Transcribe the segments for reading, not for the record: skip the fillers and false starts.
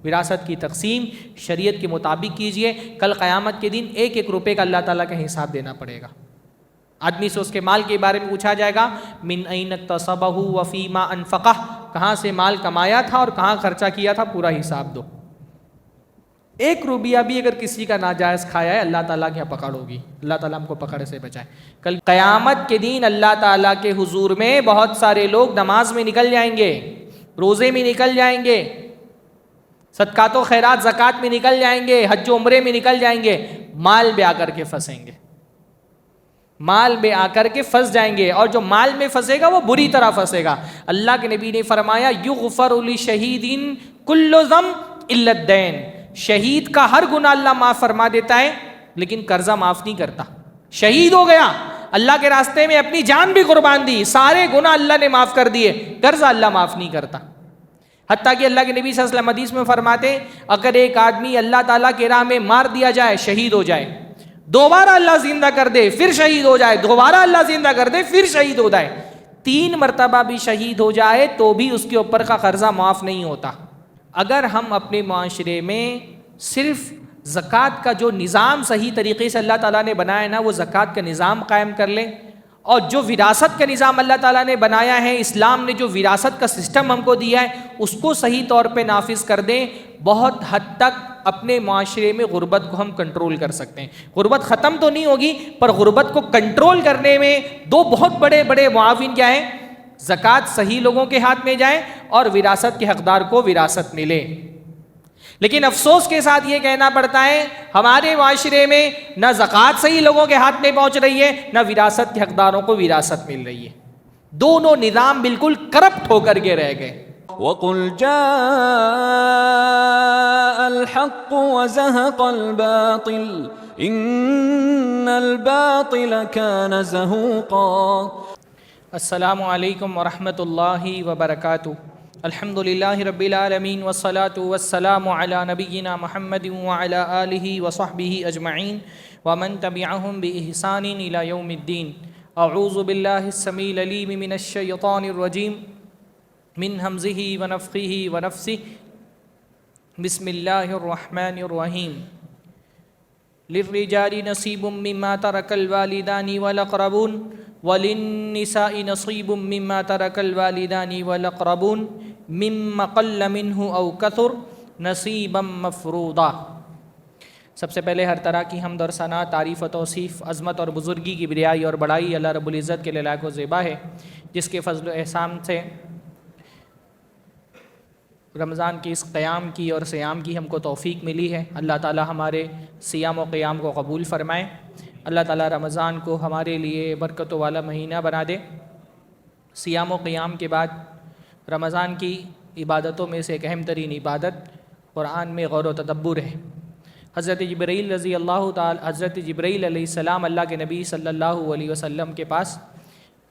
وراثت کی تقسیم شریعت کے مطابق کیجئے. کل قیامت کے دن ایک ایک روپے کا اللہ تعالیٰ کا حساب دینا پڑے گا. آدمی سے اس کے مال کے بارے میں پوچھا جائے گا من این اکتسبہ وفیما انفقہ, کہاں سے مال کمایا تھا اور کہاں خرچہ کیا تھا, پورا حساب دو. ایک روپیہ بھی اگر کسی کا ناجائز کھایا ہے اللہ تعالیٰ کے یہاں پکڑ ہوگی. اللہ تعالیٰ ہم کو پکڑ سے بچائے. کل قیامت کے دن اللہ تعالیٰ کے حضور میں بہت سارے لوگ نماز میں نکل جائیں گے, روزے میں نکل جائیں گے, صدقات و خیرات زکوٰۃ میں نکل جائیں گے, حج و عمرے میں نکل جائیں گے, مال میں آ کر کے پھنسیں گے. مال میں آ کر کے پھنس جائیں گے, اور جو مال میں پھنسے گا وہ بری طرح پھنسے گا. اللہ کے نبی نے فرمایا یغفر لشہید کل ذنب الا الدین, شہید کا ہر گناہ اللہ معاف فرما دیتا ہے لیکن قرضہ معاف نہیں کرتا. شہید ہو گیا, اللہ کے راستے میں اپنی جان بھی قربان دی, سارے گناہ اللہ نے معاف کر دیے, قرضہ اللہ معاف نہیں کرتا. حتیٰ کہ اللہ کے نبی صلی اللہ علیہ وسلم حدیث میں فرماتے اگر ایک آدمی اللہ تعالیٰ کے راہ میں مار دیا جائے, شہید ہو جائے, دوبارہ اللہ زندہ کر دے پھر شہید ہو جائے, دوبارہ اللہ زندہ کر دے پھر شہید ہو جائے, 3 مرتبہ بھی شہید ہو جائے تو بھی اس کے اوپر کا قرضہ معاف نہیں ہوتا. اگر ہم اپنے معاشرے میں صرف زکوٰۃ کا جو نظام صحیح طریقے سے اللہ تعالیٰ نے بنایا نا, وہ زکوٰۃ کا نظام قائم کر لیں, اور جو وراثت کا نظام اللہ تعالیٰ نے بنایا ہے, اسلام نے جو وراثت کا سسٹم ہم کو دیا ہے اس کو صحیح طور پہ نافذ کر دیں, بہت حد تک اپنے معاشرے میں غربت کو ہم کنٹرول کر سکتے ہیں. غربت ختم تو نہیں ہوگی پر غربت کو کنٹرول کرنے میں 2 بہت بڑے بڑے معاون کیا ہیں, زکوٰۃ صحیح لوگوں کے ہاتھ میں جائے اور وراثت کے حقدار کو وراثت ملے. لیکن افسوس کے ساتھ یہ کہنا پڑتا ہے ہمارے معاشرے میں نہ زکوٰۃ صحیح لوگوں کے ہاتھ میں پہنچ رہی ہے, نہ وراثت کے حقداروں کو وراثت مل رہی ہے. دونوں نظام بالکل کرپٹ ہو کر کے رہ گئے. وَقُلْ جَاءَ الْحَقُّ وَزَهَقَ الْبَاطِلُ إِنَّ الْبَاطِلَ كَانَ زَهُوقًا. السلام علیکم ورحمۃ اللہ وبرکاتہ. الحمد للہ رب العالمین والصلاة والسلام علی نبینا محمد وعلی آلہ وصحبہ اجمعین ومن تبعہم بإحسان الی یوم الدین. اعوذ باللہ السمیع العلیم من الشیطان الرجیم من ہمزہ ونفخہ ونفثہ. بسم اللہ الرحمن الرحیم. للرجال نصیب مما ترک الوالدان والاقربون وللنساء نصیب مما ترک الوالدان والاقربون مما قل منہ او کثر نصیبا مفروضا. سب سے پہلے ہر طرح کی حمد اور ثنا, تعریف و توصیف, عظمت اور بزرگی کی بریائی اور بڑائی اللہ رب العزت کے لیے لائق و زیبا ہے, جس کے فضل و احسان سے رمضان کی اس قیام کی اور صیام کی ہم کو توفیق ملی ہے. اللہ تعالی ہمارے صیام و قیام کو قبول فرمائے. اللہ تعالی رمضان کو ہمارے لیے برکتوں والا مہینہ بنا دے. صیام و قیام کے بعد رمضان کی عبادتوں میں سے ایک اہم ترین عبادت قرآن میں غور و تدبر ہے. حضرت جبرائیل حضرت جبرائیل علیہ السلام اللہ کے نبی صلی اللہ علیہ وسلم کے پاس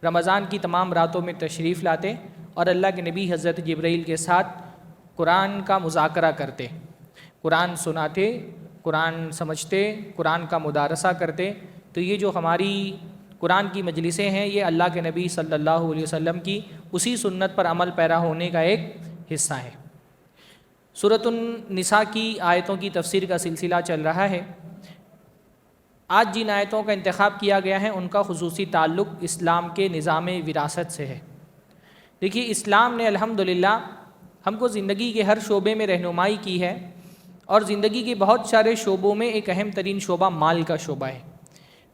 رمضان کی تمام راتوں میں تشریف لاتے اور اللہ کے نبی حضرت جبرائیل کے ساتھ قرآن کا مذاکرہ کرتے, قرآن سناتے, قرآن سمجھتے, قرآن کا مدارسہ کرتے. تو یہ جو ہماری قرآن کی مجلسیں ہیں یہ اللہ کے نبی صلی اللہ علیہ وسلم کی اسی سنت پر عمل پیرا ہونے کا ایک حصہ ہے. سورۃ النساء کی آیتوں کی تفسیر کا سلسلہ چل رہا ہے. آج جن آیتوں کا انتخاب کیا گیا ہے ان کا خصوصی تعلق اسلام کے نظام وراثت سے ہے. دیکھیے, اسلام نے الحمدللہ ہم کو زندگی کے ہر شعبے میں رہنمائی کی ہے, اور زندگی کے بہت سارے شعبوں میں ایک اہم ترین شعبہ مال کا شعبہ ہے.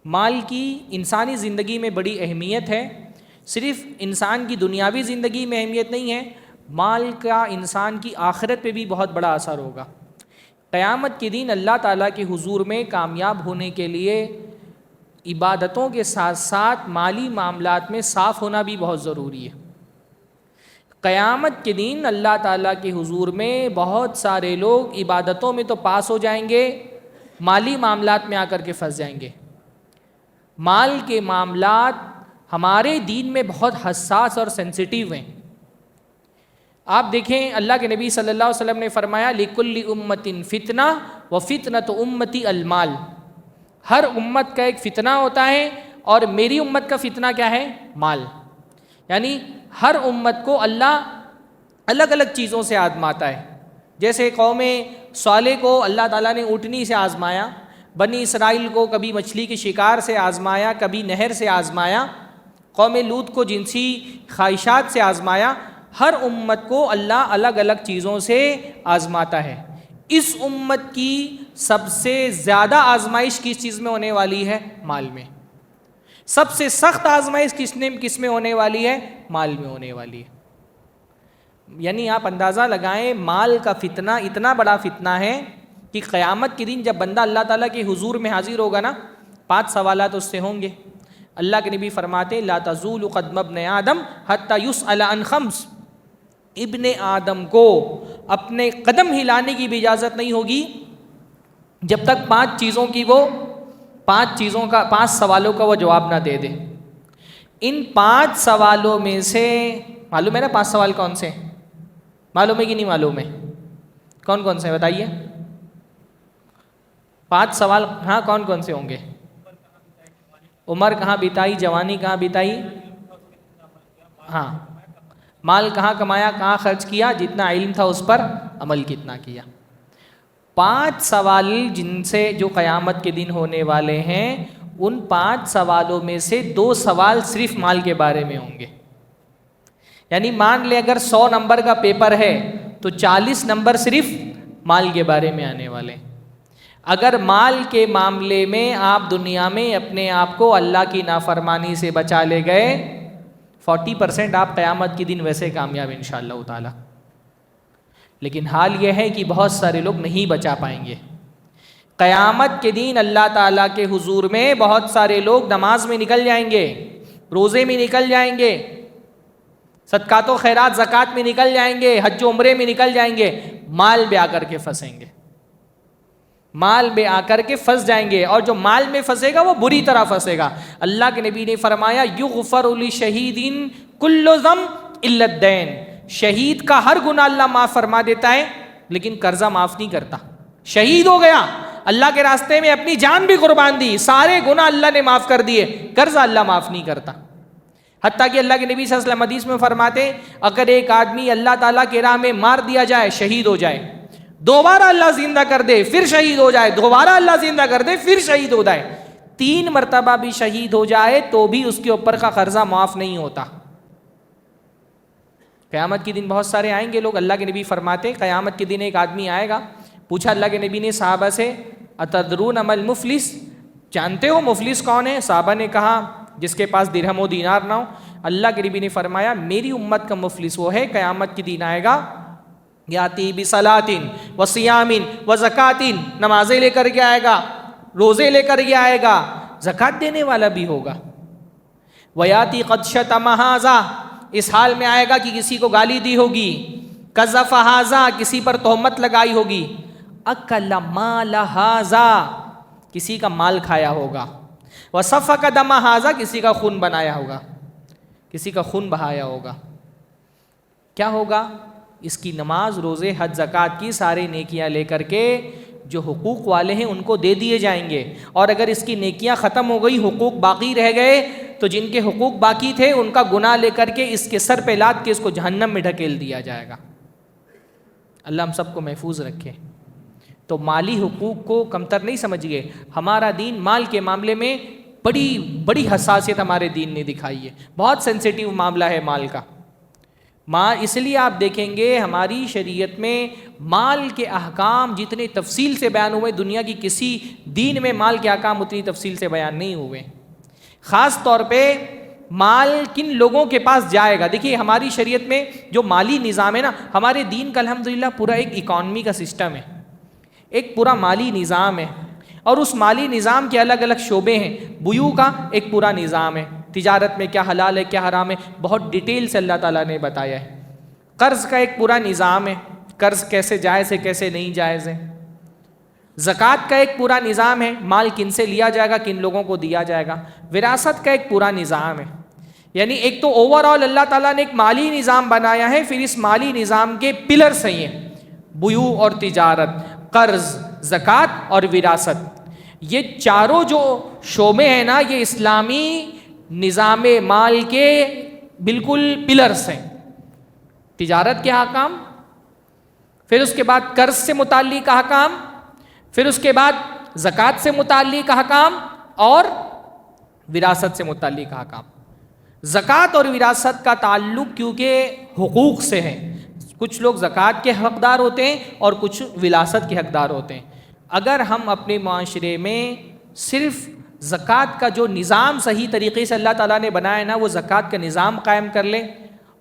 مال کی انسانی زندگی میں بڑی اہمیت ہے. صرف انسان کی دنیاوی زندگی میں اہمیت نہیں ہے, مال کا انسان کی آخرت پہ بھی بہت بڑا اثر ہوگا. قیامت کے دن اللہ تعالیٰ کے حضور میں کامیاب ہونے کے لیے عبادتوں کے ساتھ ساتھ مالی معاملات میں صاف ہونا بھی بہت ضروری ہے. قیامت کے دن اللہ تعالیٰ کے حضور میں بہت سارے لوگ عبادتوں میں تو پاس ہو جائیں گے, مالی معاملات میں آ کر کے پھنس جائیں گے. مال کے معاملات ہمارے دین میں بہت حساس اور سینسیٹیو ہیں. آپ دیکھیں اللہ کے نبی صلی اللہ علیہ وسلم نے فرمایا لِكُلِّ أُمَّةٍ فِتْنَةٌ وَفِتْنَةُ أُمَّتِي الْمَالِ. ہر امت کا ایک فتنہ ہوتا ہے اور میری امت کا فتنہ کیا ہے؟ مال. یعنی ہر امت کو اللہ الگ الگ چیزوں سے آزماتا ہے. جیسے قوم صالح کو اللہ تعالیٰ نے اونٹنی سے آزمایا، بنی اسرائیل کو کبھی مچھلی کے شکار سے آزمایا، کبھی نہر سے آزمایا، قوم لوط کو جنسی خواہشات سے آزمایا، ہر امت کو اللہ الگ الگ چیزوں سے آزماتا ہے۔ اس امت کی سب سے زیادہ آزمائش کس چیز میں ہونے والی ہے؟ مال میں۔ سب سے سخت آزمائش کس میں ہونے والی ہے؟ مال میں ہونے والی ہے۔ یعنی آپ اندازہ لگائیں، مال کا فتنہ اتنا بڑا فتنہ ہے کہ قیامت کے دن جب بندہ اللہ تعالیٰ کے حضور میں حاضر ہوگا نا، 5 سوالات اس سے ہوں گے۔ اللہ کے نبی فرماتے لا تزول قدم ابن آدم حتی یسأل عن 5، ابن آدم کو اپنے قدم ہلانے کی بھی اجازت نہیں ہوگی جب تک 5 سوالوں کا وہ جواب نہ دے دے۔ ان 5 سوالوں میں سے معلوم ہے نا 5 سوال کون سے؟ معلوم ہے کہ نہیں معلوم ہے؟ کون کون سے بتائیے؟ 5 سوال ہاں کون کون سے ہوں گے؟ عمر کہاں بتائی، جوانی کہاں بتائی، ہاں مال کہاں کمایا، کہاں خرچ کیا، جتنا علم تھا اس پر عمل کتنا کیا۔ 5 سوال جن سے جو قیامت کے دن ہونے والے ہیں، ان 5 سوالوں میں سے 2 سوال صرف مال کے بارے میں ہوں گے۔ یعنی مان لے اگر 100 نمبر کا پیپر ہے تو 40 نمبر صرف مال کے بارے میں آنے والے۔ اگر مال کے معاملے میں آپ دنیا میں اپنے آپ کو اللہ کی نافرمانی سے بچا لے گئے، 40% آپ قیامت کے دن ویسے کامیاب انشاءاللہ تعالی۔ لیکن حال یہ ہے کہ بہت سارے لوگ نہیں بچا پائیں گے۔ قیامت کے دن اللہ تعالیٰ کے حضور میں بہت سارے لوگ نماز میں نکل جائیں گے، روزے میں نکل جائیں گے، صدقات و خیرات زکوٰۃ میں نکل جائیں گے، حج و عمرے میں نکل جائیں گے، مال میں آ کر کے پھنسیں گے، مال میں آ کر کے پھنس جائیں گے، اور جو مال میں پھنسے گا وہ بری طرح پھنسے گا۔ اللہ کے نبی نے فرمایا یغفر لشہید کل ذنب الا الدین، شہید کا ہر گناہ اللہ معاف فرما دیتا ہے لیکن قرضہ معاف نہیں کرتا۔ شہید ہو گیا، اللہ کے راستے میں اپنی جان بھی قربان دی، سارے گناہ اللہ نے معاف کر دیے، قرضہ اللہ معاف نہیں کرتا۔ حتیٰ کہ اللہ کے نبی صلی اللہ علیہ وسلم حدیث میں فرماتے اگر ایک آدمی اللہ تعالیٰ کی راہ میں مار دیا جائے، شہید ہو جائے، دوبارہ اللہ زندہ کر دے پھر شہید ہو جائے، دوبارہ اللہ زندہ کر دے پھر شہید ہو جائے، 3 مرتبہ بھی شہید ہو جائے تو بھی اس کے اوپر کا قرضہ معاف نہیں ہوتا۔ قیامت کے دن بہت سارے آئیں گے لوگ، اللہ کے نبی فرماتے قیامت کے دن ایک آدمی آئے گا، پوچھا اللہ کے نبی نے صحابہ سے اتدرون مل مفلس، جانتے ہو مفلس کون ہے؟ صحابہ نے کہا جس کے پاس درہم و دینار نہ ہو۔ اللہ کے نبی نے فرمایا میری امت کا مفلس وہ ہے قیامت کے دن آئے گا یاتی بصلاۃ و صیام و زکوٰۃ، نمازیں لے کر کے آئے گا، روزے لے کر کے آئے گا، زکوٰۃ دینے والا بھی ہوگا، ویاتی قد شتم ھذا، اس حال میں آئے گا کہ کسی کو گالی دی ہوگی، قذف ھذا، کسی پر تہمت لگائی ہوگی، اکل مال ھذا، کسی کا مال کھایا ہوگا، وسفک دم ھذا، کسی کا خون بنایا ہوگا، کسی کا خون بہایا ہوگا۔ کیا ہوگا؟ اس کی نماز، روزے، حج، زکوٰۃ کی سارے نیکیاں لے کر کے جو حقوق والے ہیں ان کو دے دیے جائیں گے، اور اگر اس کی نیکیاں ختم ہو گئی، حقوق باقی رہ گئے، تو جن کے حقوق باقی تھے ان کا گناہ لے کر کے اس کے سر پہ لاد کے اس کو جہنم میں ڈھکیل دیا جائے گا۔ اللہ ہم سب کو محفوظ رکھے۔ تو مالی حقوق کو کمتر نہیں سمجھیے، ہمارا دین مال کے معاملے میں بڑی حساسیت ہمارے دین نے دکھائی ہے، بہت سینسیٹیو معاملہ ہے مال کا۔ اس لیے آپ دیکھیں گے ہماری شریعت میں مال کے احکام جتنے تفصیل سے بیان ہوئے، دنیا کی کسی دین میں مال کے احکام اتنی تفصیل سے بیان نہیں ہوئے۔ خاص طور پہ مال کن لوگوں کے پاس جائے گا۔ دیکھیے ہماری شریعت میں جو مالی نظام ہے نا، ہمارے دین کا الحمدللہ پورا ایک اکانومی کا سسٹم ہے، ایک پورا مالی نظام ہے، اور اس مالی نظام کے الگ الگ شعبے ہیں۔ بیوع کا ایک پورا نظام ہے، تجارت میں کیا حلال ہے کیا حرام ہے بہت ڈیٹیل سے اللہ تعالیٰ نے بتایا ہے۔ قرض کا ایک پورا نظام ہے، قرض کیسے جائز ہے کیسے نہیں جائز ہے۔ زکوٰۃ کا ایک پورا نظام ہے، مال کن سے لیا جائے گا، کن لوگوں کو دیا جائے گا۔ وراثت کا ایک پورا نظام ہے۔ یعنی ایک تو اوور آل اللہ تعالیٰ نے ایک مالی نظام بنایا ہے، پھر اس مالی نظام کے پلرز ہیں، یہ بیوع اور تجارت، قرض، زکوٰۃ اور وراثت۔ یہ چاروں جو شعبے ہیں نا، یہ اسلامی نظام مال کے بالکل پلرز ہیں۔ تجارت کے احکام، پھر اس کے بعد قرض سے متعلق احکام، پھر اس کے بعد زکوٰۃ سے متعلق احکام اور وراثت سے متعلق احکام۔ زکوٰۃ اور وراثت کا تعلق کیونکہ حقوق سے ہے، کچھ لوگ زکوٰۃ کے حقدار ہوتے ہیں اور کچھ وراثت کے حقدار ہوتے ہیں۔ اگر ہم اپنے معاشرے میں صرف زکوٰۃ کا جو نظام صحیح طریقے سے اللہ تعالیٰ نے بنایا ہے نا، وہ زکوٰۃ کا نظام قائم کر لیں،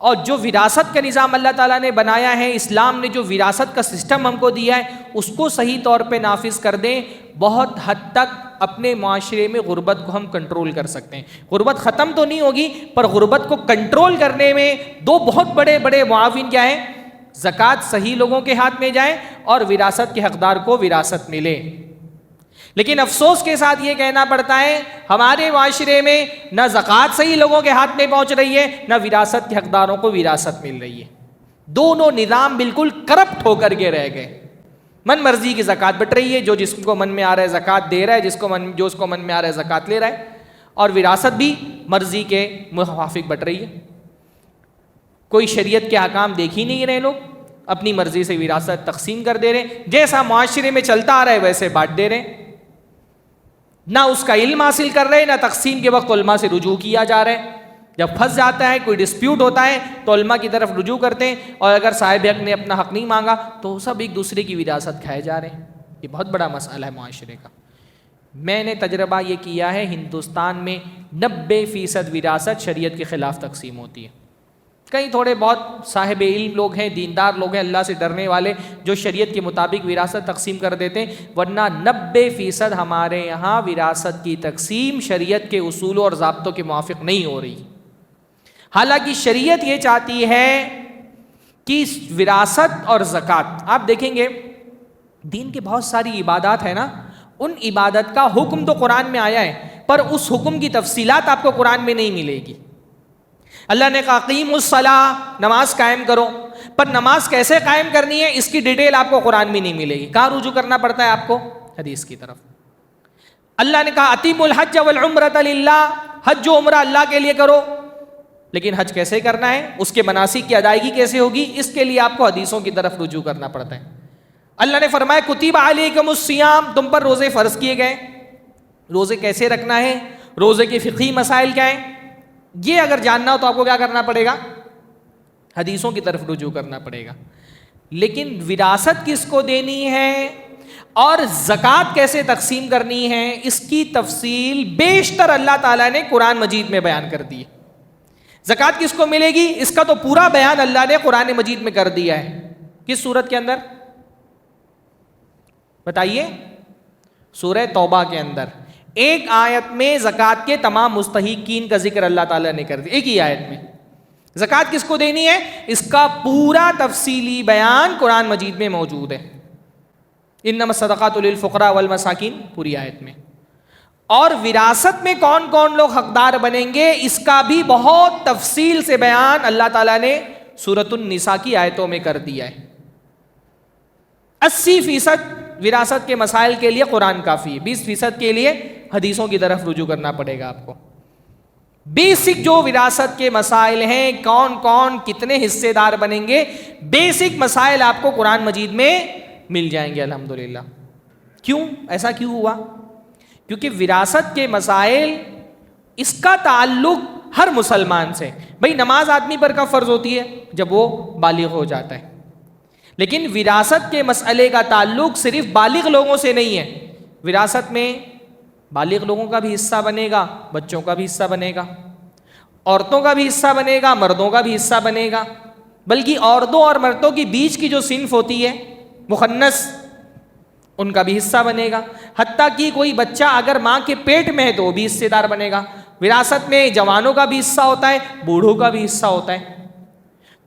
اور جو وراثت کا نظام اللہ تعالیٰ نے بنایا ہے، اسلام نے جو وراثت کا سسٹم ہم کو دیا ہے، اس کو صحیح طور پہ نافذ کر دیں، بہت حد تک اپنے معاشرے میں غربت کو ہم کنٹرول کر سکتے ہیں۔ غربت ختم تو نہیں ہوگی، پر غربت کو کنٹرول کرنے میں دو بہت بڑے بڑے معاون کیا ہیں؟ زکوٰۃ صحیح لوگوں کے ہاتھ میں جائے اور وراثت کے حقدار کو وراثت ملے۔ لیکن افسوس کے ساتھ یہ کہنا پڑتا ہے ہمارے معاشرے میں نہ زکوٰۃ صحیح لوگوں کے ہاتھ میں پہنچ رہی ہے، نہ وراثت کے حقداروں کو وراثت مل رہی ہے۔ دونوں نظام بالکل کرپٹ ہو کر کے رہ گئے۔ من مرضی کی زکوٰۃ بٹ رہی ہے، جو جس کو من میں آ رہا ہے زکوٰۃ دے رہا ہے، جو اس کو من میں آ رہا ہے زکوٰۃ لے رہا ہے، اور وراثت بھی مرضی کے موافق بٹ رہی ہے۔ کوئی شریعت کے احکام دیکھ ہی نہیں رہے، لوگ اپنی مرضی سے وراثت تقسیم کر دے رہے ہیں، جیسا معاشرے میں چلتا آ رہا ہے ویسے بانٹ دے رہے ہیں، نہ اس کا علم حاصل کر رہے، نہ تقسیم کے وقت علماء سے رجوع کیا جا رہا ہے۔ جب پھنس جاتا ہے، کوئی ڈسپیوٹ ہوتا ہے تو علماء کی طرف رجوع کرتے ہیں، اور اگر صاحب حق نے اپنا حق نہیں مانگا تو سب ایک دوسرے کی وراثت کھائے جا رہے ہیں۔ یہ بہت بڑا مسئلہ ہے معاشرے کا۔ میں نے تجربہ یہ کیا ہے، ہندوستان میں 90% وراثت شریعت کے خلاف تقسیم ہوتی ہے۔ کئی تھوڑے بہت صاحب علم لوگ ہیں، دیندار لوگ ہیں، اللہ سے ڈرنے والے، جو شریعت کے مطابق وراثت تقسیم کر دیتے ہیں، ورنہ 90% ہمارے یہاں وراثت کی تقسیم شریعت کے اصولوں اور ضابطوں کے موافق نہیں ہو رہی۔ حالانکہ شریعت یہ چاہتی ہے کہ وراثت اور زکوٰۃ، آپ دیکھیں گے دین کے بہت ساری عبادات ہیں نا، ان عبادت کا حکم تو قرآن میں آیا ہے، پر اس حکم کی تفصیلات آپ کو قرآن میں نہیں ملے گی۔ اللہ نے کہا اقیموا الصلاۃ، نماز قائم کرو، پر نماز کیسے قائم کرنی ہے اس کی ڈیٹیل آپ کو قرآن میں نہیں ملے گی۔ کہاں رجوع کرنا پڑتا ہے آپ کو؟ حدیث کی طرف۔ اللہ نے کہا اتموا الحج والعمرۃ للہ، حج و عمرہ اللہ کے لیے کرو، لیکن حج کیسے کرنا ہے، اس کے مناسک کی ادائیگی کیسے ہوگی، اس کے لیے آپ کو حدیثوں کی طرف رجوع کرنا پڑتا ہے۔ اللہ نے فرمایا کتب علیکم الصیام، تم پر روزے فرض کیے گئے، روزے کیسے رکھنا ہے، روزے کے فقہی مسائل کیا ہیں، یہ اگر جاننا ہو تو آپ کو کیا کرنا پڑے گا؟ حدیثوں کی طرف رجوع کرنا پڑے گا۔ لیکن وراثت کس کو دینی ہے اور زکوٰۃ کیسے تقسیم کرنی ہے، اس کی تفصیل بیشتر اللہ تعالیٰ نے قرآن مجید میں بیان کر دی ہے۔ زکوٰۃ کس کو ملے گی، اس کا تو پورا بیان اللہ نے قرآن مجید میں کر دیا ہے۔ کس سورت کے اندر بتائیے؟ سورہ توبہ کے اندر ایک آیت میں زکوٰۃ کے تمام مستحقین کا ذکر اللہ تعالیٰ نے کر دیا، ایک ہی آیت میں۔ زکوٰۃ کس کو دینی ہے، اس کا پورا تفصیلی بیان قرآن مجید میں موجود ہے۔ انما الصدقات للفقراء والمساکین، پوری آیت میں۔ اور وراثت میں کون کون لوگ حقدار بنیں گے، اس کا بھی بہت تفصیل سے بیان اللہ تعالیٰ نے سورۃ النساء کی آیتوں میں کر دیا ہے۔ 80% وراثت کے مسائل کے لیے قرآن کافی ہے، 20% کے لیے حدیثوں کی طرف رجوع کرنا پڑے گا آپ کو۔ بیسک جو وراثت کے مسائل ہیں، کون کون کتنے حصے دار بنیں گے، بیسک مسائل آپ کو قرآن مجید میں مل جائیں گے الحمدللہ۔ کیوں ایسا کیوں ہوا؟ کیونکہ وراثت کے مسائل، اس کا تعلق ہر مسلمان سے، بھئی نماز آدمی پر کب فرض ہوتی ہے؟ جب وہ بالغ ہو جاتا ہے، لیکن وراثت کے مسئلے کا تعلق صرف بالغ لوگوں سے نہیں ہے۔ وراثت میں بالغ لوگوں کا بھی حصہ بنے گا، بچوں کا بھی حصہ بنے گا، عورتوں کا بھی حصہ بنے گا، مردوں کا بھی حصہ بنے گا، بلکہ عورتوں اور مردوں کی بیچ کی جو صنف ہوتی ہے مخنث، ان کا بھی حصہ بنے گا۔ حتیٰ کہ کوئی بچہ اگر ماں کے پیٹ میں ہے تو وہ بھی حصے دار بنے گا۔ وراثت میں جوانوں کا بھی حصہ ہوتا ہے، بوڑھوں کا بھی حصہ ہوتا ہے۔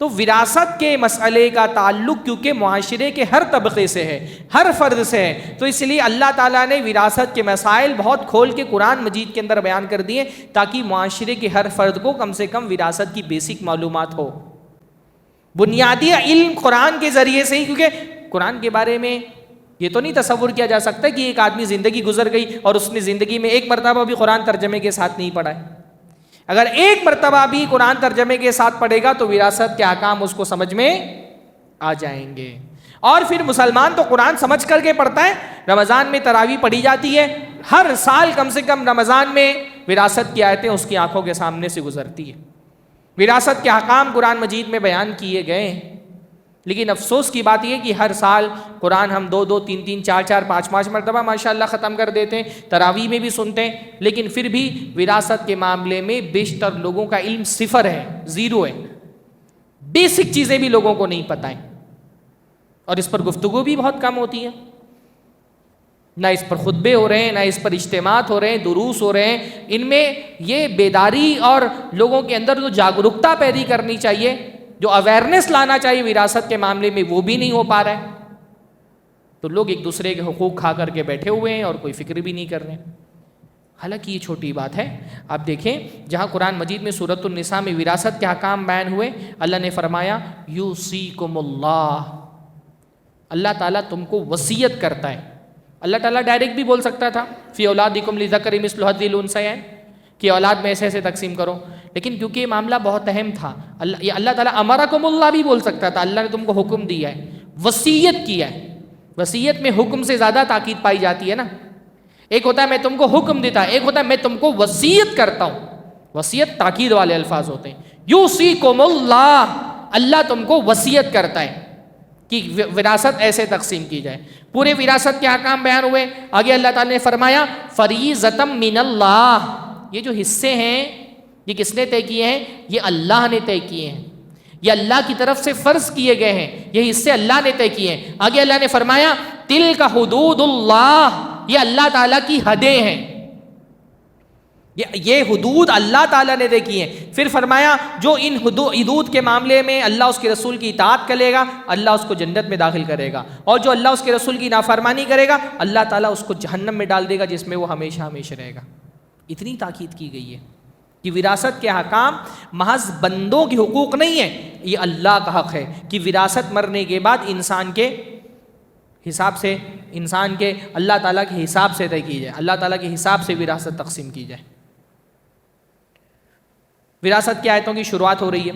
تو وراثت کے مسئلے کا تعلق کیونکہ معاشرے کے ہر طبقے سے ہے، ہر فرد سے ہے، تو اس لیے اللہ تعالیٰ نے وراثت کے مسائل بہت کھول کے قرآن مجید کے اندر بیان کر دیے، تاکہ معاشرے کے ہر فرد کو کم سے کم وراثت کی بیسک معلومات ہو۔ بنیادی علم قرآن کے ذریعے سے ہی، کیونکہ قرآن کے بارے میں یہ تو نہیں تصور کیا جا سکتا کہ ایک آدمی زندگی گزر گئی اور اس نے زندگی میں ایک مرتبہ بھی قرآن ترجمے کے ساتھ نہیں پڑھا ہے۔ اگر ایک مرتبہ بھی قرآن ترجمے کے ساتھ پڑھے گا تو وراثت کے احکام اس کو سمجھ میں آ جائیں گے۔ اور پھر مسلمان تو قرآن سمجھ کر کے پڑھتا ہے. رمضان میں تراویح پڑھی جاتی ہے، ہر سال کم سے کم رمضان میں وراثت کی آیتیں اس کی آنکھوں کے سامنے سے گزرتی ہے. وراثت کے احکام قرآن مجید میں بیان کیے گئے ہیں. لیکن افسوس کی بات یہ کہ ہر سال قرآن ہم 2 3 4 5 مرتبہ ماشاءاللہ ختم کر دیتے ہیں، تراویح میں بھی سنتے ہیں، لیکن پھر بھی وراثت کے معاملے میں بیشتر لوگوں کا علم صفر ہے، زیرو ہے. بیسک چیزیں بھی لوگوں کو نہیں پتہ ہیں، اور اس پر گفتگو بھی بہت کم ہوتی ہے. نہ اس پر خطبے ہو رہے ہیں، نہ اس پر اجتماعات ہو رہے ہیں، دروس ہو رہے ہیں. ان میں یہ بیداری اور لوگوں کے اندر جو جاگرکتا پیدا کرنی چاہیے، جو اویئرنیس لانا چاہیے وراثت کے معاملے میں، وہ بھی نہیں ہو پا رہا ہے. تو لوگ ایک دوسرے کے حقوق کھا کر کے بیٹھے ہوئے ہیں اور کوئی فکر بھی نہیں کر رہے ہیں. حالانکہ یہ چھوٹی بات ہے. آپ دیکھیں جہاں قرآن مجید میں سورۃ النساء میں وراثت کے احکام بیان ہوئے، اللہ نے فرمایا یوصیکم اللہ، اللہ تعالیٰ تم کو وصیت کرتا ہے. اللہ تعالیٰ ڈائریکٹ بھی بول سکتا تھا فی اولادکم للذکر مثل حظ الانثیین، کہ اولاد میں ایسے ایسے تقسیم کرو، لیکن کیونکہ یہ معاملہ بہت اہم تھا، اللہ تعالیٰ امرکم اللہ بھی بول سکتا تھا، اللہ نے تم کو حکم دیا ہے، وصیت کیا ہے. وصیت میں حکم سے زیادہ تاکید پائی جاتی ہے نا. ایک ہوتا ہے میں تم کو حکم دیتا، ایک ہوتا ہے میں تم کو وصیت کرتا ہوں. وصیت تاکید والے الفاظ ہوتے ہیں. یوصیکم اللہ، اللہ تم کو وصیت کرتا ہے کہ وراثت ایسے تقسیم کی جائے. پورے وراثت کے احکام بیان ہوئے. آگے اللہ تعالیٰ نے فرمایا فریضۃ من اللہ، یہ جو حصے ہیں یہ کس نے طے کیے ہیں؟ یہ اللہ نے طے کیے ہیں، یہ اللہ کی طرف سے فرض کیے گئے ہیں، یہ حصے اللہ نے طے کیے ہیں. آگے اللہ نے فرمایا تلک حدود اللہ، یہ اللہ تعالیٰ کی حدیں ہیں، یہ حدود اللہ تعالیٰ نے طے کی ہیں. پھر فرمایا جو ان حدود کے معاملے میں اللہ اس کے رسول کی اطاعت کرے گا اللہ اس کو جنت میں داخل کرے گا، اور جو اللہ اس کے رسول کی نافرمانی کرے گا اللہ تعالیٰ اس کو جہنم میں ڈال دے گا جس میں وہ ہمیشہ ہمیشہ رہے گا. اتنی تاکید کی گئی ہے کہ وراثت کے احکام محض بندوں کے حقوق نہیں ہیں، یہ اللہ کا حق ہے کہ وراثت مرنے کے بعد انسان کے حساب سے، انسان کے اللہ تعالیٰ کے حساب سے طے کی جائے، اللہ تعالیٰ کے حساب سے وراثت تقسیم کی جائے. وراثت کی آیتوں کی شروعات ہو رہی ہے.